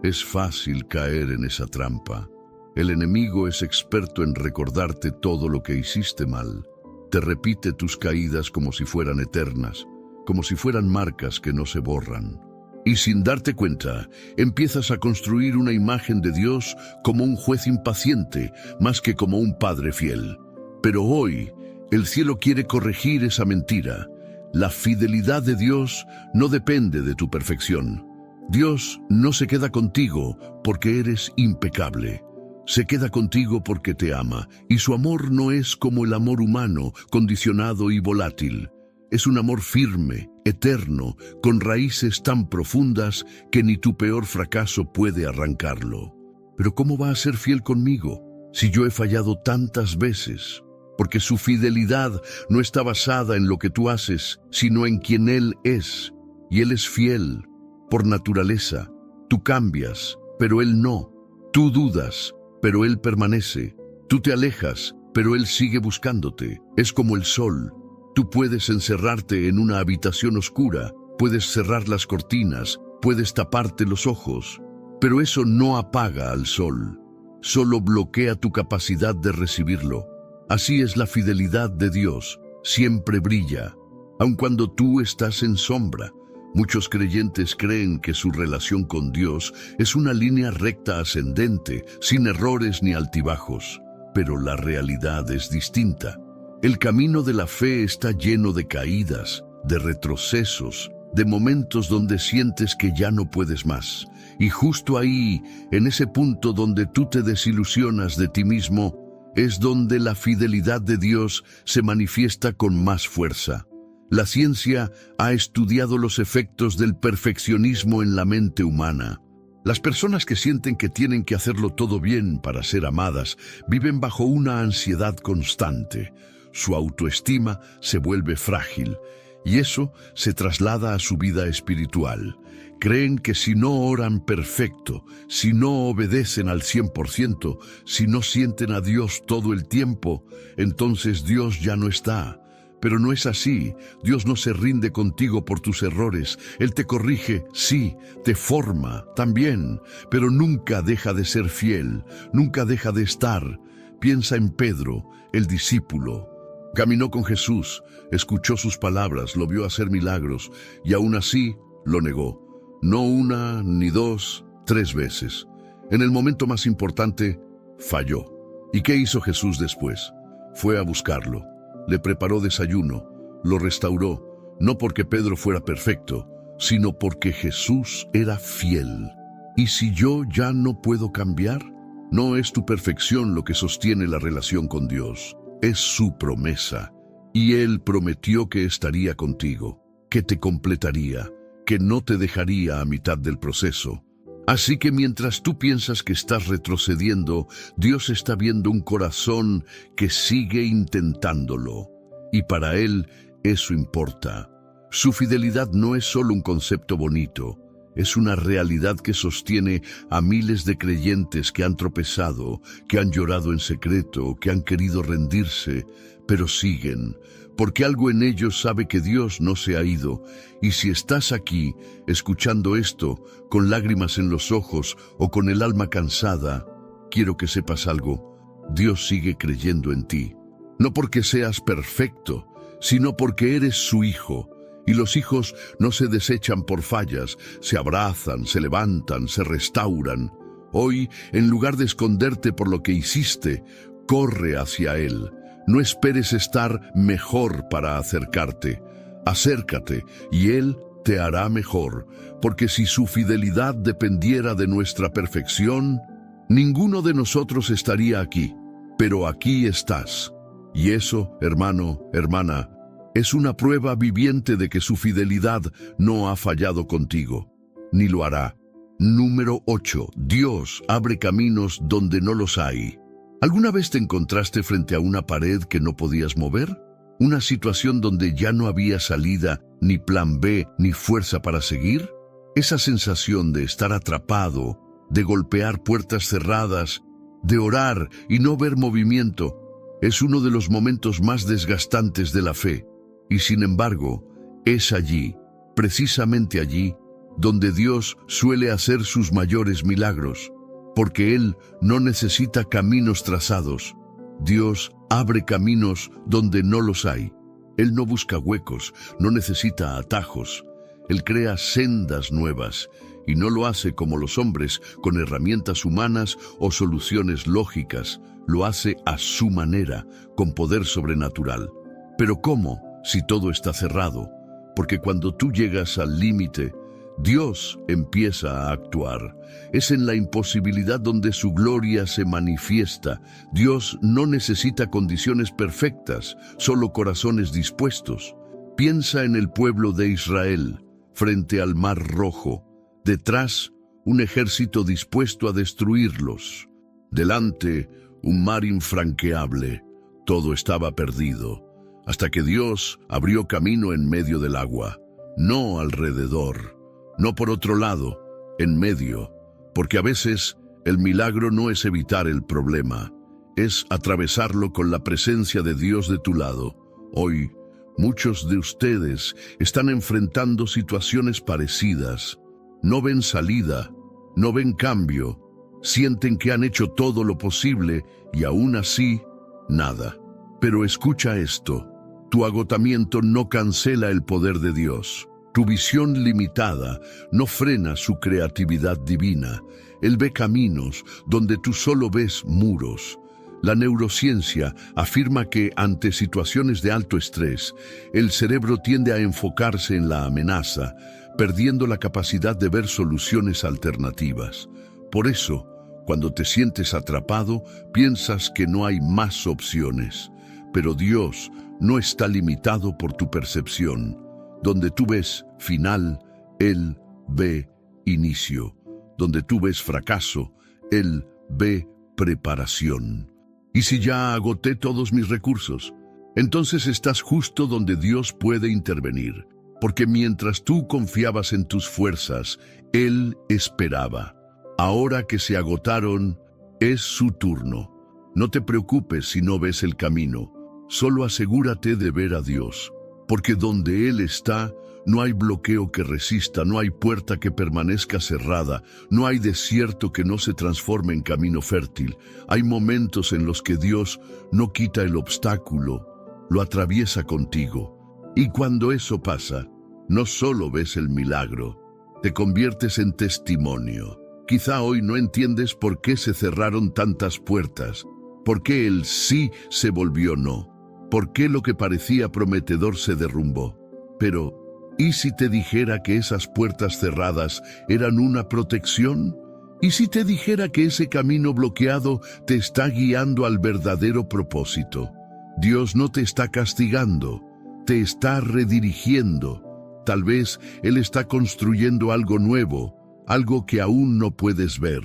Es fácil caer en esa trampa. El enemigo es experto en recordarte todo lo que hiciste mal. Te repite tus caídas como si fueran eternas, como si fueran marcas que no se borran. Y sin darte cuenta, empiezas a construir una imagen de Dios como un juez impaciente, más que como un padre fiel. Pero hoy, el cielo quiere corregir esa mentira. La fidelidad de Dios no depende de tu perfección. Dios no se queda contigo porque eres impecable. Se queda contigo porque te ama, y su amor no es como el amor humano, condicionado y volátil. Es un amor firme, eterno, con raíces tan profundas que ni tu peor fracaso puede arrancarlo. Pero ¿cómo va a ser fiel conmigo si yo he fallado tantas veces? Porque su fidelidad no está basada en lo que tú haces, sino en quien Él es. Y Él es fiel, por naturaleza. Tú cambias, pero Él no. Tú dudas, pero Él permanece. Tú te alejas, pero Él sigue buscándote. Es como el sol. Tú puedes encerrarte en una habitación oscura, puedes cerrar las cortinas, puedes taparte los ojos, pero eso no apaga al sol. Solo bloquea tu capacidad de recibirlo. Así es la fidelidad de Dios, siempre brilla, aun cuando tú estás en sombra. Muchos creyentes creen que su relación con Dios es una línea recta ascendente, sin errores ni altibajos, pero la realidad es distinta. El camino de la fe está lleno de caídas, de retrocesos, de momentos donde sientes que ya no puedes más. Y justo ahí, en ese punto donde tú te desilusionas de ti mismo, es donde la fidelidad de Dios se manifiesta con más fuerza. La ciencia ha estudiado los efectos del perfeccionismo en la mente humana. Las personas que sienten que tienen que hacerlo todo bien para ser amadas viven bajo una ansiedad constante. Su autoestima se vuelve frágil y eso se traslada a su vida espiritual. Creen que si no oran perfecto, si no obedecen al 100%, si no sienten a Dios todo el tiempo, entonces Dios ya no está. Pero no es así. Dios no se rinde contigo por tus errores. Él te corrige, sí, te forma también, pero nunca deja de ser fiel, nunca deja de estar. Piensa en Pedro, el discípulo. Caminó con Jesús, escuchó sus palabras, lo vio hacer milagros y aún así lo negó. No una, ni dos, 3 veces. En el momento más importante, falló. ¿Y qué hizo Jesús después? Fue a buscarlo. Le preparó desayuno, lo restauró, no porque Pedro fuera perfecto, sino porque Jesús era fiel. ¿Y si yo ya no puedo cambiar? No es tu perfección lo que sostiene la relación con Dios, es su promesa. Y Él prometió que estaría contigo, que te completaría, que no te dejaría a mitad del proceso. Así que mientras tú piensas que estás retrocediendo, Dios está viendo un corazón que sigue intentándolo. Y para Él eso importa. Su fidelidad no es solo un concepto bonito, es una realidad que sostiene a miles de creyentes que han tropezado, que han llorado en secreto, que han querido rendirse, pero siguen, porque algo en ellos sabe que Dios no se ha ido. Y si estás aquí, escuchando esto, con lágrimas en los ojos o con el alma cansada, quiero que sepas algo. Dios sigue creyendo en ti. No porque seas perfecto, sino porque eres su hijo. Y los hijos no se desechan por fallas, se abrazan, se levantan, se restauran. Hoy, en lugar de esconderte por lo que hiciste, corre hacia Él. No esperes estar mejor para acercarte. Acércate y Él te hará mejor, porque si su fidelidad dependiera de nuestra perfección, ninguno de nosotros estaría aquí. Pero aquí estás. Y eso, hermano, hermana, es una prueba viviente de que su fidelidad no ha fallado contigo, ni lo hará. Número 8. Dios abre caminos donde no los hay. ¿Alguna vez te encontraste frente a una pared que no podías mover? ¿Una situación donde ya no había salida, ni plan B, ni fuerza para seguir? Esa sensación de estar atrapado, de golpear puertas cerradas, de orar y no ver movimiento, es uno de los momentos más desgastantes de la fe. Y sin embargo, es allí, precisamente allí, donde Dios suele hacer sus mayores milagros, porque Él no necesita caminos trazados. Dios abre caminos donde no los hay. Él no busca huecos, no necesita atajos. Él crea sendas nuevas, y no lo hace como los hombres, con herramientas humanas o soluciones lógicas. Lo hace a su manera, con poder sobrenatural. ¿Pero cómo, si todo está cerrado? Porque cuando tú llegas al límite, Dios empieza a actuar. Es en la imposibilidad donde su gloria se manifiesta. Dios no necesita condiciones perfectas, solo corazones dispuestos. Piensa en el pueblo de Israel, frente al Mar Rojo. Detrás, un ejército dispuesto a destruirlos. Delante, un mar infranqueable. Todo estaba perdido, hasta que Dios abrió camino en medio del agua. No alrededor, no por otro lado, en medio. Porque a veces el milagro no es evitar el problema, es atravesarlo con la presencia de Dios de tu lado. Hoy, muchos de ustedes están enfrentando situaciones parecidas. No ven salida, no ven cambio, sienten que han hecho todo lo posible y aún así, nada. Pero escucha esto, tu agotamiento no cancela el poder de Dios. Tu visión limitada no frena su creatividad divina. Él ve caminos donde tú solo ves muros. La neurociencia afirma que ante situaciones de alto estrés, el cerebro tiende a enfocarse en la amenaza, perdiendo la capacidad de ver soluciones alternativas. Por eso, cuando te sientes atrapado, piensas que no hay más opciones. Pero Dios no está limitado por tu percepción. Donde tú ves final, Él ve inicio. Donde tú ves fracaso, Él ve preparación. ¿Y si ya agoté todos mis recursos? Entonces estás justo donde Dios puede intervenir. Porque mientras tú confiabas en tus fuerzas, Él esperaba. Ahora que se agotaron, es su turno. No te preocupes si no ves el camino. Solo asegúrate de ver a Dios. Porque donde Él está, no hay bloqueo que resista, no hay puerta que permanezca cerrada, no hay desierto que no se transforme en camino fértil. Hay momentos en los que Dios no quita el obstáculo, lo atraviesa contigo. Y cuando eso pasa, no solo ves el milagro, te conviertes en testimonio. Quizá hoy no entiendes por qué se cerraron tantas puertas, por qué el sí se volvió no. ¿Por qué lo que parecía prometedor se derrumbó? Pero, ¿y si te dijera que esas puertas cerradas eran una protección? ¿Y si te dijera que ese camino bloqueado te está guiando al verdadero propósito? Dios no te está castigando, te está redirigiendo. Tal vez Él está construyendo algo nuevo, algo que aún no puedes ver.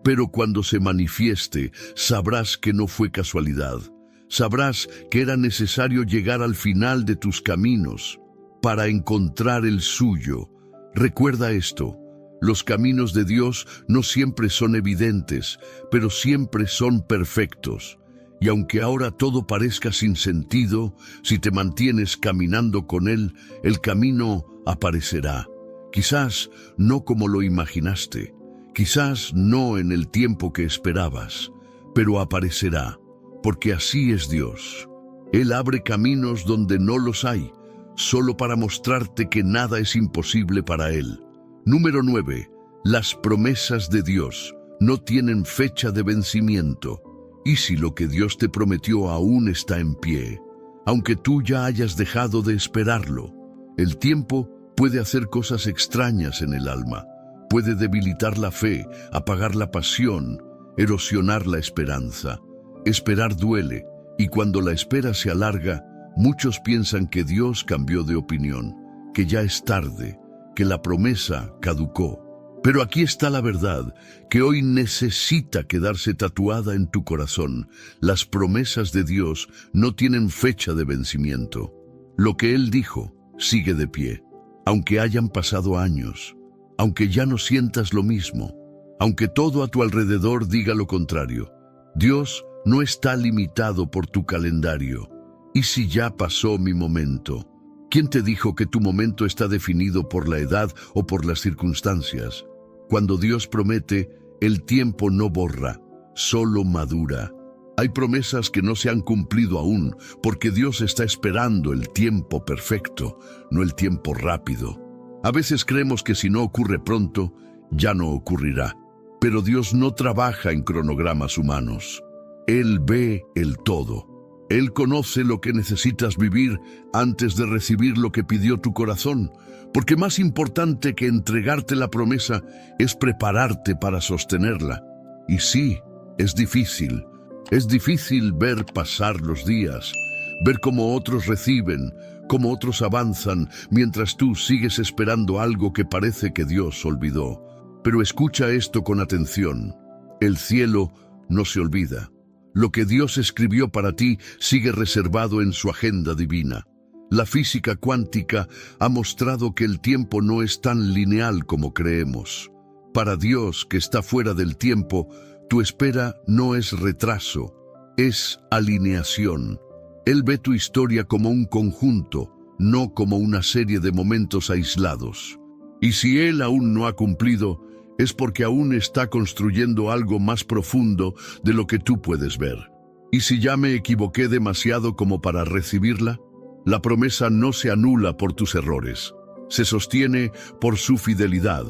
Pero cuando se manifieste, sabrás que no fue casualidad. Sabrás que era necesario llegar al final de tus caminos para encontrar el suyo. Recuerda esto, los caminos de Dios no siempre son evidentes, pero siempre son perfectos. Y aunque ahora todo parezca sin sentido, si te mantienes caminando con Él, el camino aparecerá. Quizás no como lo imaginaste, quizás no en el tiempo que esperabas, pero aparecerá. Porque así es Dios. Él abre caminos donde no los hay, solo para mostrarte que nada es imposible para Él. Número 9. Las promesas de Dios no tienen fecha de vencimiento. Y si lo que Dios te prometió aún está en pie, aunque tú ya hayas dejado de esperarlo, el tiempo puede hacer cosas extrañas en el alma. Puede debilitar la fe, apagar la pasión, erosionar la esperanza. Esperar duele, y cuando la espera se alarga, muchos piensan que Dios cambió de opinión, que ya es tarde, que la promesa caducó. Pero aquí está la verdad, que hoy necesita quedarse tatuada en tu corazón. Las promesas de Dios no tienen fecha de vencimiento. Lo que Él dijo sigue de pie, aunque hayan pasado años, aunque ya no sientas lo mismo, aunque todo a tu alrededor diga lo contrario. Dios no está limitado por tu calendario. ¿Y si ya pasó mi momento? ¿Quién te dijo que tu momento está definido por la edad o por las circunstancias? Cuando Dios promete, el tiempo no borra, solo madura. Hay promesas que no se han cumplido aún, porque Dios está esperando el tiempo perfecto, no el tiempo rápido. A veces creemos que si no ocurre pronto, ya no ocurrirá. Pero Dios no trabaja en cronogramas humanos. Él ve el todo. Él conoce lo que necesitas vivir antes de recibir lo que pidió tu corazón, porque más importante que entregarte la promesa es prepararte para sostenerla. Y sí, es difícil. Es difícil ver pasar los días, ver cómo otros reciben, cómo otros avanzan, mientras tú sigues esperando algo que parece que Dios olvidó. Pero escucha esto con atención. El cielo no se olvida. Lo que Dios escribió para ti sigue reservado en su agenda divina. La física cuántica ha mostrado que el tiempo no es tan lineal como creemos. Para Dios, que está fuera del tiempo, tu espera no es retraso, es alineación. Él ve tu historia como un conjunto, no como una serie de momentos aislados. Y si Él aún no ha cumplido, es porque aún está construyendo algo más profundo de lo que tú puedes ver. ¿Y si ya me equivoqué demasiado como para recibirla? La promesa no se anula por tus errores, se sostiene por su fidelidad.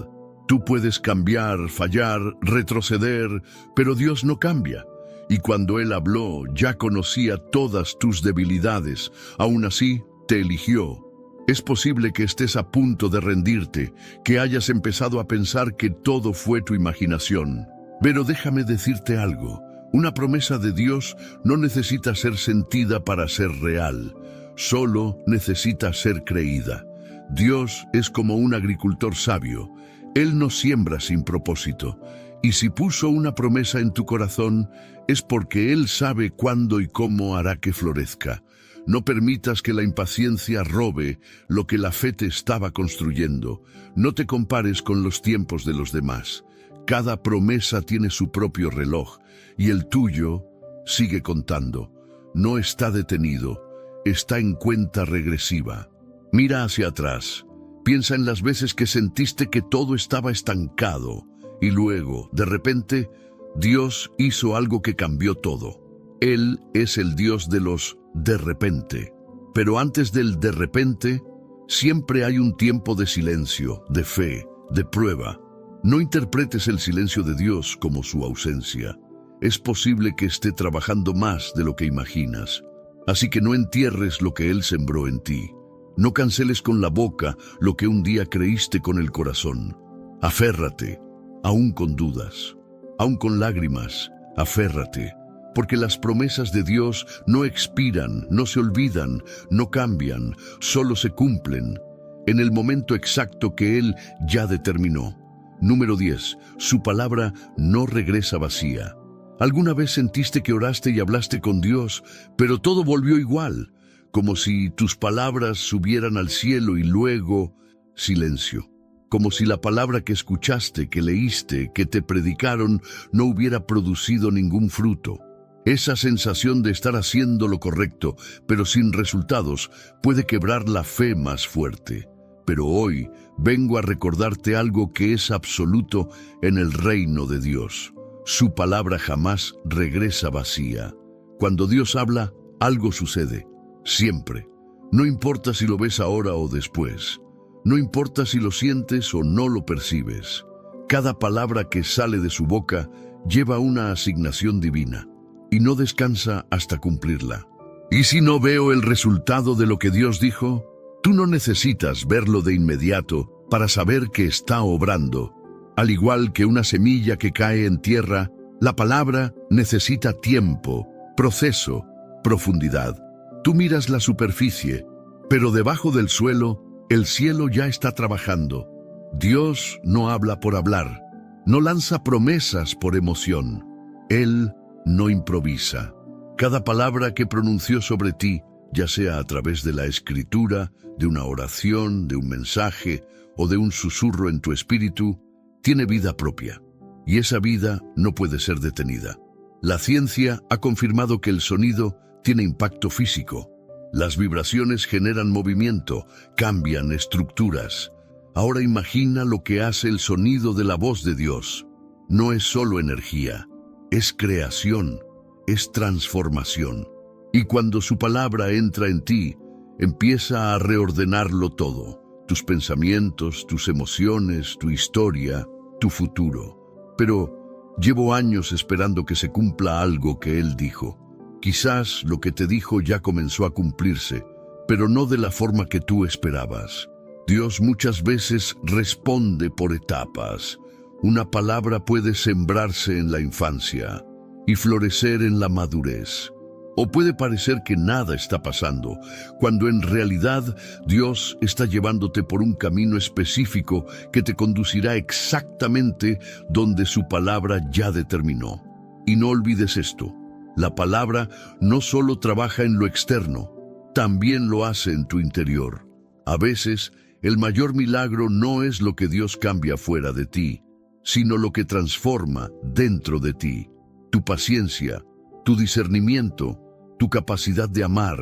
Tú puedes cambiar, fallar, retroceder, pero Dios no cambia. Y cuando Él habló, ya conocía todas tus debilidades. Aún así, te eligió. Es posible que estés a punto de rendirte, que hayas empezado a pensar que todo fue tu imaginación. Pero déjame decirte algo. Una promesa de Dios no necesita ser sentida para ser real. Solo necesita ser creída. Dios es como un agricultor sabio. Él no siembra sin propósito. Y si puso una promesa en tu corazón, es porque Él sabe cuándo y cómo hará que florezca. No permitas que la impaciencia robe lo que la fe te estaba construyendo. No te compares con los tiempos de los demás. Cada promesa tiene su propio reloj, y el tuyo sigue contando. No está detenido, está en cuenta regresiva. Mira hacia atrás. Piensa en las veces que sentiste que todo estaba estancado, y luego, de repente, Dios hizo algo que cambió todo. Él es el Dios de los de repente. Pero antes del de repente, siempre hay un tiempo de silencio, de fe, de prueba. No interpretes el silencio de Dios como su ausencia. Es posible que esté trabajando más de lo que imaginas. Así que no entierres lo que Él sembró en ti. No canceles con la boca lo que un día creíste con el corazón. Aférrate, aún con dudas, aún con lágrimas, aférrate. Porque las promesas de Dios no expiran, no se olvidan, no cambian, solo se cumplen en el momento exacto que Él ya determinó. Número 10. Su palabra no regresa vacía. ¿Alguna vez sentiste que oraste y hablaste con Dios, pero todo volvió igual, como si tus palabras subieran al cielo y luego silencio? Como si la palabra que escuchaste, que leíste, que te predicaron, no hubiera producido ningún fruto. Esa sensación de estar haciendo lo correcto, pero sin resultados, puede quebrar la fe más fuerte. Pero hoy vengo a recordarte algo que es absoluto en el reino de Dios. Su palabra jamás regresa vacía. Cuando Dios habla, algo sucede. Siempre. No importa si lo ves ahora o después. No importa si lo sientes o no lo percibes. Cada palabra que sale de su boca lleva una asignación divina. Y no descansa hasta cumplirla. ¿Y si no veo el resultado de lo que Dios dijo? Tú no necesitas verlo de inmediato para saber que está obrando. Al igual que una semilla que cae en tierra, la palabra necesita tiempo, proceso, profundidad. Tú miras la superficie, pero debajo del suelo, el cielo ya está trabajando. Dios no habla por hablar, no lanza promesas por emoción. Él no improvisa. Cada palabra que pronunció sobre ti, ya sea a través de la escritura, de una oración, de un mensaje o de un susurro en tu espíritu, tiene vida propia. Y esa vida no puede ser detenida. La ciencia ha confirmado que el sonido tiene impacto físico. Las vibraciones generan movimiento, cambian estructuras. Ahora imagina lo que hace el sonido de la voz de Dios. No es solo energía, es creación, es transformación. Y cuando su palabra entra en ti, empieza a reordenarlo todo. Tus pensamientos, tus emociones, tu historia, tu futuro. Pero llevo años esperando que se cumpla algo que Él dijo. Quizás lo que te dijo ya comenzó a cumplirse, pero no de la forma que tú esperabas. Dios muchas veces responde por etapas. Una palabra puede sembrarse en la infancia y florecer en la madurez. O puede parecer que nada está pasando, cuando en realidad Dios está llevándote por un camino específico que te conducirá exactamente donde su palabra ya determinó. Y no olvides esto, la palabra no solo trabaja en lo externo, también lo hace en tu interior. A veces, el mayor milagro no es lo que Dios cambia fuera de ti, sino lo que transforma dentro de ti. Tu paciencia, tu discernimiento, tu capacidad de amar,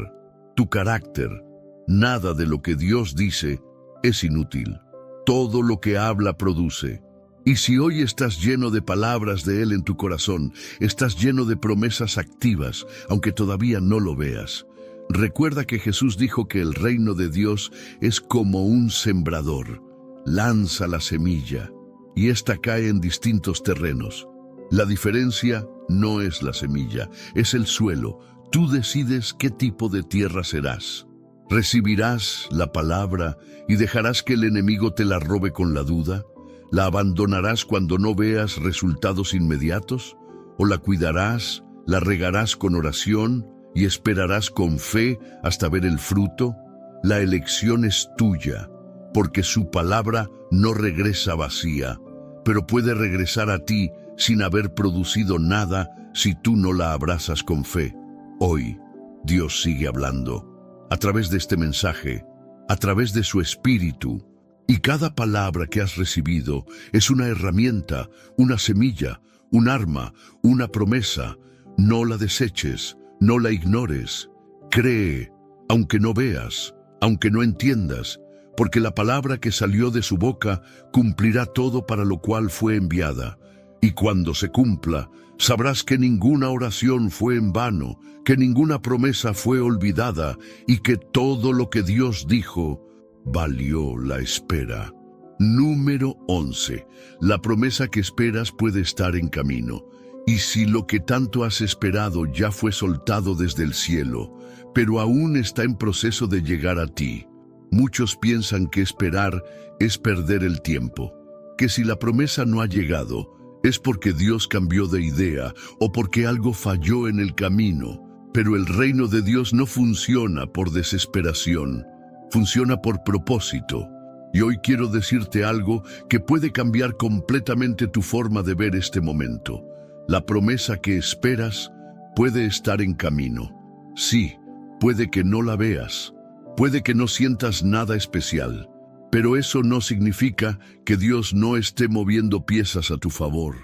tu carácter. Nada de lo que Dios dice es inútil. Todo lo que habla produce. Y si hoy estás lleno de palabras de Él en tu corazón, estás lleno de promesas activas, aunque todavía no lo veas. Recuerda que Jesús dijo que el reino de Dios es como un sembrador. Lanza la semilla y ésta cae en distintos terrenos. La diferencia no es la semilla, es el suelo. Tú decides qué tipo de tierra serás. ¿Recibirás la palabra y dejarás que el enemigo te la robe con la duda? ¿La abandonarás cuando no veas resultados inmediatos? ¿O la cuidarás, la regarás con oración y esperarás con fe hasta ver el fruto? La elección es tuya, porque su palabra no regresa vacía, pero puede regresar a ti sin haber producido nada si tú no la abrazas con fe. Hoy, Dios sigue hablando, a través de este mensaje, a través de su Espíritu, y cada palabra que has recibido es una herramienta, una semilla, un arma, una promesa. No la deseches, no la ignores. Cree, aunque no veas, aunque no entiendas, porque la palabra que salió de su boca cumplirá todo para lo cual fue enviada. Y cuando se cumpla, sabrás que ninguna oración fue en vano, que ninguna promesa fue olvidada y que todo lo que Dios dijo valió la espera. Número 11. La promesa que esperas puede estar en camino. Y si lo que tanto has esperado ya fue soltado desde el cielo, pero aún está en proceso de llegar a ti. Muchos piensan que esperar es perder el tiempo, que si la promesa no ha llegado, es porque Dios cambió de idea o porque algo falló en el camino. Pero el reino de Dios no funciona por desesperación, funciona por propósito. Y hoy quiero decirte algo que puede cambiar completamente tu forma de ver este momento. La promesa que esperas puede estar en camino. Sí, puede que no la veas, puede que no sientas nada especial, pero eso no significa que Dios no esté moviendo piezas a tu favor.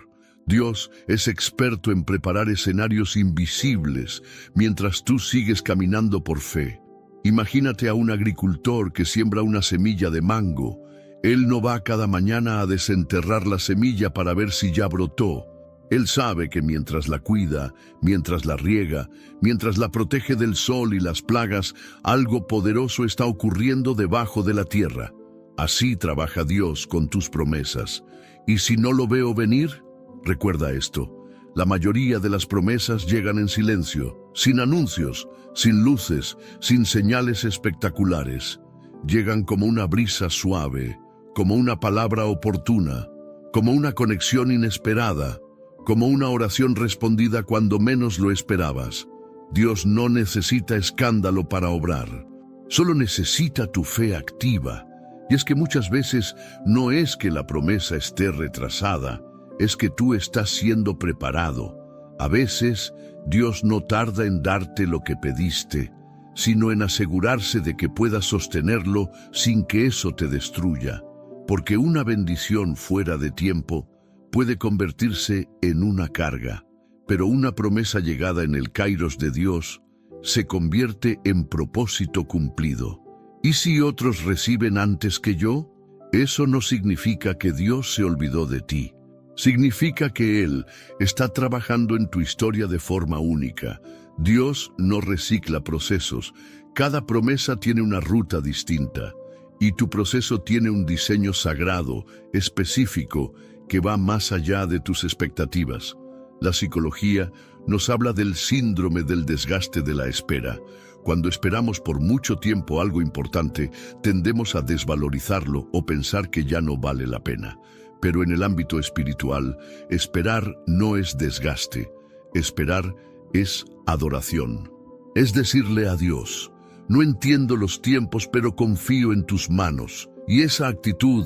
Dios es experto en preparar escenarios invisibles mientras tú sigues caminando por fe. Imagínate a un agricultor que siembra una semilla de mango. Él no va cada mañana a desenterrar la semilla para ver si ya brotó. Él sabe que mientras la cuida, mientras la riega, mientras la protege del sol y las plagas, algo poderoso está ocurriendo debajo de la tierra. Así trabaja Dios con tus promesas. Y si no lo veo venir, recuerda esto. La mayoría de las promesas llegan en silencio, sin anuncios, sin luces, sin señales espectaculares. Llegan como una brisa suave, como una palabra oportuna, como una conexión inesperada, como una oración respondida cuando menos lo esperabas. Dios no necesita escándalo para obrar, solo necesita tu fe activa. Y es que muchas veces no es que la promesa esté retrasada, es que tú estás siendo preparado. A veces, Dios no tarda en darte lo que pediste, sino en asegurarse de que puedas sostenerlo sin que eso te destruya. Porque una bendición fuera de tiempo puede convertirse en una carga, pero una promesa llegada en el kairos de Dios se convierte en propósito cumplido. ¿Y si otros reciben antes que yo? Eso no significa que Dios se olvidó de ti. Significa que Él está trabajando en tu historia de forma única. Dios no recicla procesos. Cada promesa tiene una ruta distinta. Y tu proceso tiene un diseño sagrado, específico, que va más allá de tus expectativas. La psicología nos habla del síndrome del desgaste de la espera. Cuando esperamos por mucho tiempo algo importante, tendemos a desvalorizarlo o pensar que ya no vale la pena. Pero en el ámbito espiritual, esperar no es desgaste. Esperar es adoración. Es decirle a Dios: no entiendo los tiempos, pero confío en tus manos. Y esa actitud,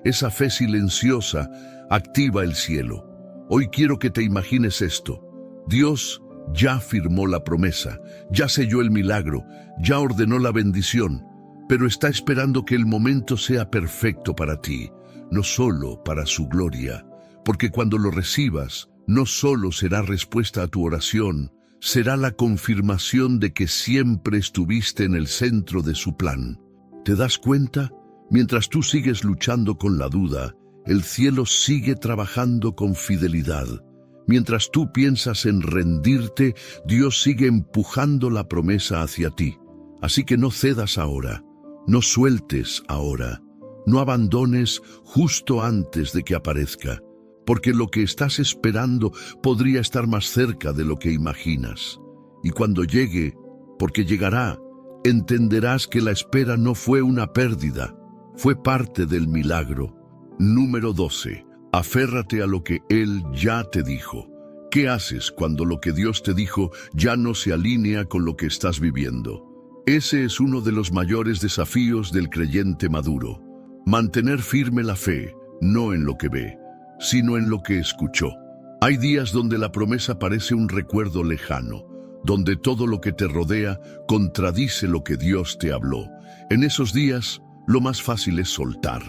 esa fe silenciosa, activa el cielo. Hoy quiero que te imagines esto. Dios ya firmó la promesa, ya selló el milagro, ya ordenó la bendición, pero está esperando que el momento sea perfecto para ti, no solo para su gloria. Porque cuando lo recibas, no solo será respuesta a tu oración, será la confirmación de que siempre estuviste en el centro de su plan. ¿Te das cuenta? Mientras tú sigues luchando con la duda, el cielo sigue trabajando con fidelidad. Mientras tú piensas en rendirte, Dios sigue empujando la promesa hacia ti. Así que no cedas ahora, no sueltes ahora, no abandones justo antes de que aparezca, porque lo que estás esperando podría estar más cerca de lo que imaginas. Y cuando llegue, porque llegará, entenderás que la espera no fue una pérdida, fue parte del milagro. Número 12. Aférrate a lo que Él ya te dijo. ¿Qué haces cuando lo que Dios te dijo ya no se alinea con lo que estás viviendo? Ese es uno de los mayores desafíos del creyente maduro. Mantener firme la fe, no en lo que ve, sino en lo que escuchó. Hay días donde la promesa parece un recuerdo lejano, donde todo lo que te rodea contradice lo que Dios te habló. En esos días, lo más fácil es soltar.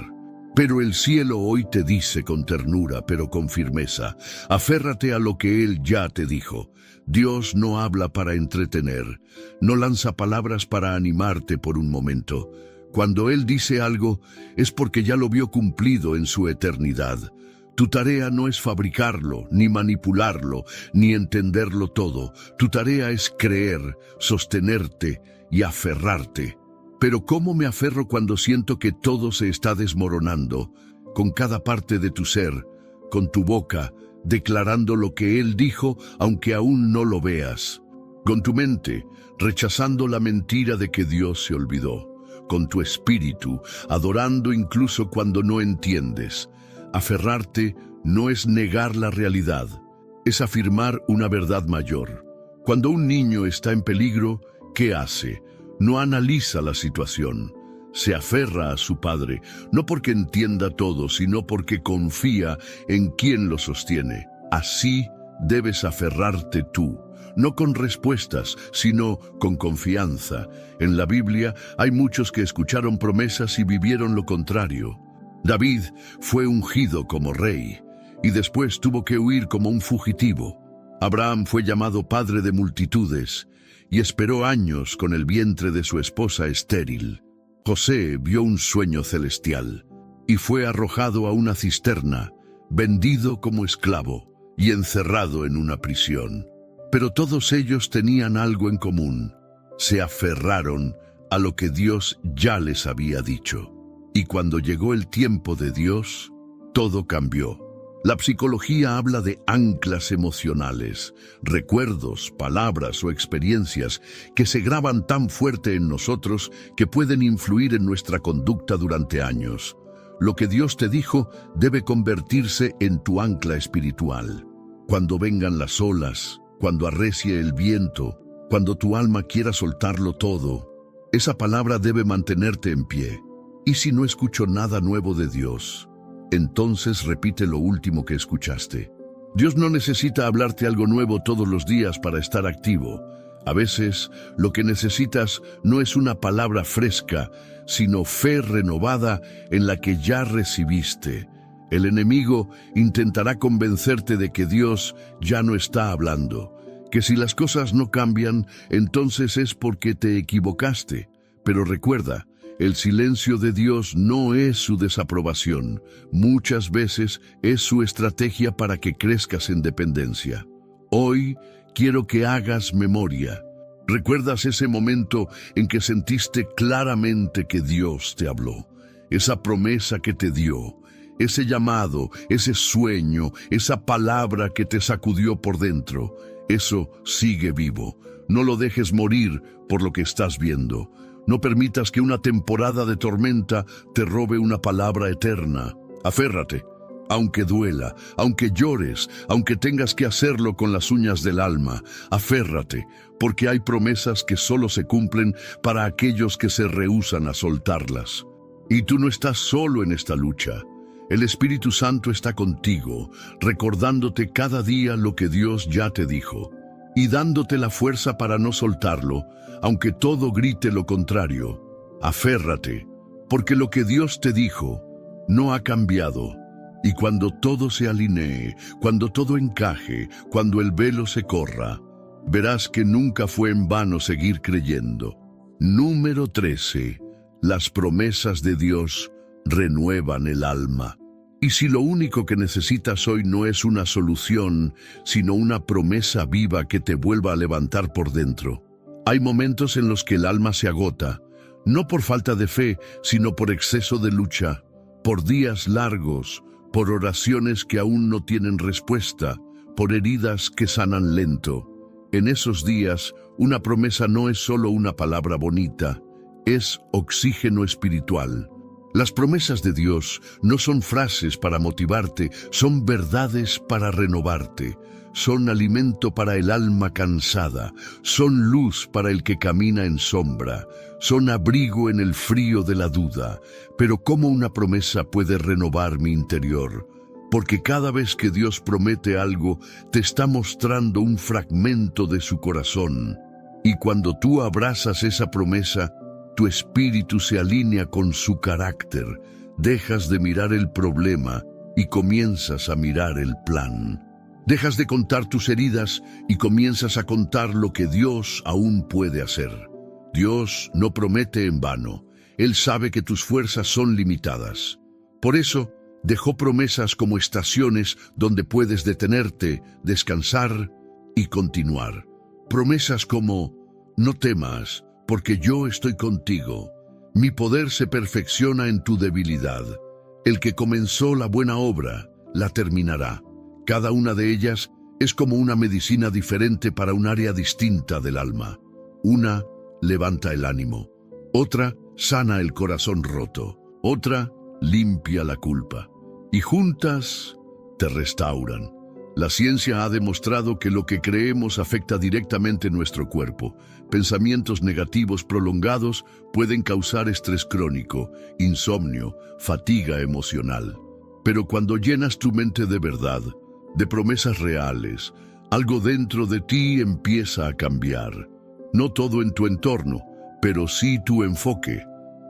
Pero el cielo hoy te dice con ternura, pero con firmeza: aférrate a lo que Él ya te dijo. Dios no habla para entretener, no lanza palabras para animarte por un momento. Cuando Él dice algo, es porque ya lo vio cumplido en su eternidad. Tu tarea no es fabricarlo, ni manipularlo, ni entenderlo todo. Tu tarea es creer, sostenerte y aferrarte. Pero ¿cómo me aferro cuando siento que todo se está desmoronando? Con cada parte de tu ser, con tu boca, declarando lo que Él dijo, aunque aún no lo veas. Con tu mente, rechazando la mentira de que Dios se olvidó. Con tu espíritu, adorando incluso cuando no entiendes. Aferrarte no es negar la realidad, es afirmar una verdad mayor. Cuando un niño está en peligro, ¿qué hace? No analiza la situación, se aferra a su padre, no porque entienda todo, sino porque confía en quien lo sostiene. Así debes aferrarte tú, no con respuestas, sino con confianza. En la Biblia hay muchos que escucharon promesas y vivieron lo contrario. David fue ungido como rey y después tuvo que huir como un fugitivo. Abraham fue llamado padre de multitudes y esperó años con el vientre de su esposa estéril. José vio un sueño celestial y fue arrojado a una cisterna, vendido como esclavo y encerrado en una prisión. Pero todos ellos tenían algo en común: se aferraron a lo que Dios ya les había dicho. Y cuando llegó el tiempo de Dios, todo cambió. La psicología habla de anclas emocionales, recuerdos, palabras o experiencias que se graban tan fuerte en nosotros que pueden influir en nuestra conducta durante años. Lo que Dios te dijo debe convertirse en tu ancla espiritual. Cuando vengan las olas, cuando arrecie el viento, cuando tu alma quiera soltarlo todo, esa palabra debe mantenerte en pie. ¿Y si no escucho nada nuevo de Dios? Entonces repite lo último que escuchaste. Dios no necesita hablarte algo nuevo todos los días para estar activo. A veces, lo que necesitas no es una palabra fresca, sino fe renovada en la que ya recibiste. El enemigo intentará convencerte de que Dios ya no está hablando, que si las cosas no cambian, entonces es porque te equivocaste. Pero recuerda, el silencio de Dios no es su desaprobación. Muchas veces es su estrategia para que crezcas en dependencia. Hoy quiero que hagas memoria. ¿Recuerdas ese momento en que sentiste claramente que Dios te habló? Esa promesa que te dio, ese llamado, ese sueño, esa palabra que te sacudió por dentro. Eso sigue vivo. No lo dejes morir por lo que estás viendo. No permitas que una temporada de tormenta te robe una palabra eterna. Aférrate, aunque duela, aunque llores, aunque tengas que hacerlo con las uñas del alma. Aférrate, porque hay promesas que solo se cumplen para aquellos que se rehúsan a soltarlas. Y tú no estás solo en esta lucha. El Espíritu Santo está contigo, recordándote cada día lo que Dios ya te dijo, y dándote la fuerza para no soltarlo, aunque todo grite lo contrario. Aférrate, porque lo que Dios te dijo no ha cambiado. Y cuando todo se alinee, cuando todo encaje, cuando el velo se corra, verás que nunca fue en vano seguir creyendo. Número 13. Las promesas de Dios renuevan el alma. Y si lo único que necesitas hoy no es una solución, sino una promesa viva que te vuelva a levantar por dentro. Hay momentos en los que el alma se agota, no por falta de fe, sino por exceso de lucha, por días largos, por oraciones que aún no tienen respuesta, por heridas que sanan lento. En esos días, una promesa no es solo una palabra bonita, es oxígeno espiritual. Las promesas de Dios no son frases para motivarte, son verdades para renovarte. Son alimento para el alma cansada, son luz para el que camina en sombra, son abrigo en el frío de la duda. Pero ¿cómo una promesa puede renovar mi interior? Porque cada vez que Dios promete algo, te está mostrando un fragmento de su corazón. Y cuando tú abrazas esa promesa, tu espíritu se alinea con su carácter, dejas de mirar el problema y comienzas a mirar el plan. Dejas de contar tus heridas y comienzas a contar lo que Dios aún puede hacer. Dios no promete en vano. Él sabe que tus fuerzas son limitadas. Por eso, dejó promesas como estaciones donde puedes detenerte, descansar y continuar. Promesas como: no temas, porque yo estoy contigo. Mi poder se perfecciona en tu debilidad. El que comenzó la buena obra, la terminará. Cada una de ellas es como una medicina diferente para un área distinta del alma. Una levanta el ánimo, otra sana el corazón roto, otra limpia la culpa. Y juntas te restauran. La ciencia ha demostrado que lo que creemos afecta directamente nuestro cuerpo. Pensamientos negativos prolongados pueden causar estrés crónico, insomnio, fatiga emocional. Pero cuando llenas tu mente de verdad, de promesas reales, algo dentro de ti empieza a cambiar. No todo en tu entorno, pero sí tu enfoque.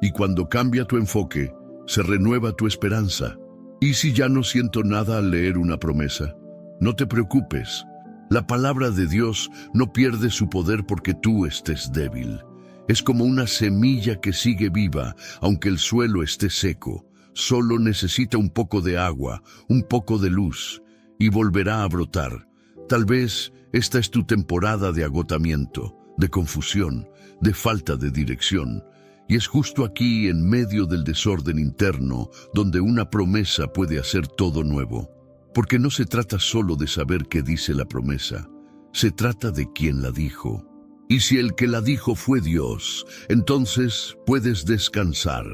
Y cuando cambia tu enfoque, se renueva tu esperanza. ¿Y si ya no siento nada al leer una promesa? No te preocupes. La palabra de Dios no pierde su poder porque tú estés débil. Es como una semilla que sigue viva, aunque el suelo esté seco. Solo necesita un poco de agua, un poco de luz, y volverá a brotar. Tal vez esta es tu temporada de agotamiento, de confusión, de falta de dirección. Y es justo aquí, en medio del desorden interno, donde una promesa puede hacer todo nuevo. Porque no se trata solo de saber qué dice la promesa, se trata de quién la dijo. Y si el que la dijo fue Dios, entonces puedes descansar,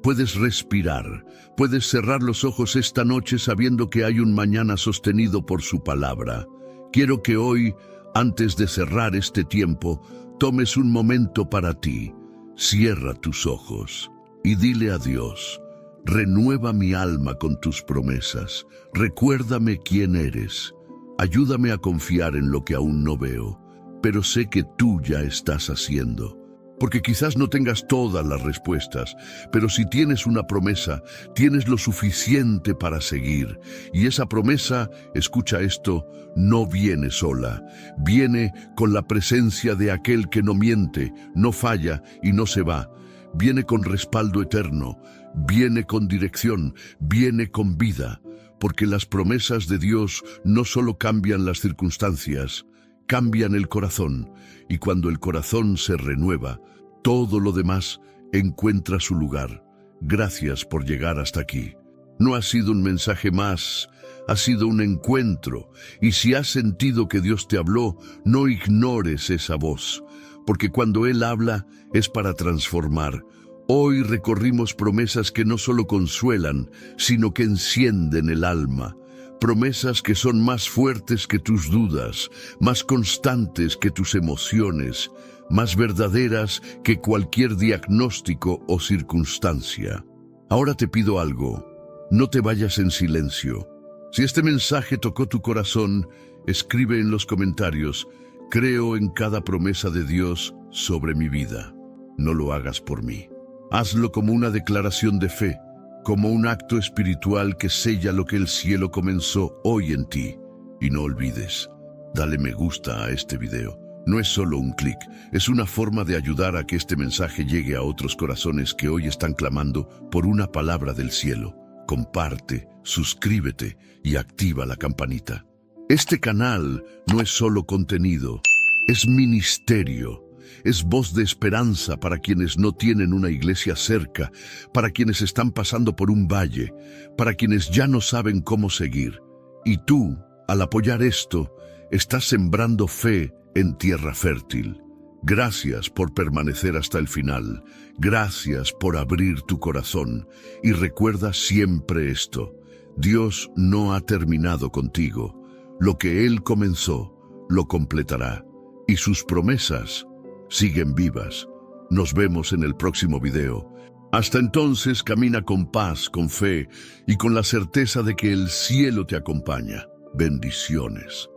puedes respirar, puedes cerrar los ojos esta noche sabiendo que hay un mañana sostenido por su palabra. Quiero que hoy, antes de cerrar este tiempo, tomes un momento para ti. Cierra tus ojos. y dile a Dios: renueva mi alma con tus promesas, recuérdame quién eres, ayúdame a confiar en lo que aún no veo, pero sé que tú ya estás haciendo. Porque quizás no tengas todas las respuestas, pero si tienes una promesa, tienes lo suficiente para seguir. Y esa promesa, escucha esto, no viene sola. Viene con la presencia de aquel que no miente, no falla y no se va. Viene con respaldo eterno, viene con dirección, viene con vida. Porque las promesas de Dios no solo cambian las circunstancias, cambian el corazón, y cuando el corazón se renueva, todo lo demás encuentra su lugar. Gracias por llegar hasta aquí. No ha sido un mensaje más, ha sido un encuentro, y si has sentido que Dios te habló, no ignores esa voz, porque cuando Él habla es para transformar. Hoy recorrimos promesas que no solo consuelan, sino que encienden el alma. Promesas que son más fuertes que tus dudas, más constantes que tus emociones, más verdaderas que cualquier diagnóstico o circunstancia. Ahora te pido algo, no te vayas en silencio. Si este mensaje tocó tu corazón, escribe en los comentarios: creo en cada promesa de Dios sobre mi vida. No lo hagas por mí. Hazlo como una declaración de fe, como un acto espiritual que sella lo que el cielo comenzó hoy en ti. Y no olvides, dale me gusta a este video. No es solo un clic, es una forma de ayudar a que este mensaje llegue a otros corazones que hoy están clamando por una palabra del cielo. Comparte, suscríbete y activa la campanita. Este canal no es solo contenido, es ministerio. Es voz de esperanza para quienes no tienen una iglesia cerca, para quienes están pasando por un valle, para quienes ya no saben cómo seguir. Y tú, al apoyar esto, estás sembrando fe en tierra fértil. Gracias por permanecer hasta el final. Gracias por abrir tu corazón. Y recuerda siempre esto: Dios no ha terminado contigo. Lo que Él comenzó, lo completará. Y sus promesas siguen vivas. Nos vemos en el próximo video. Hasta entonces, camina con paz, con fe y con la certeza de que el cielo te acompaña. Bendiciones.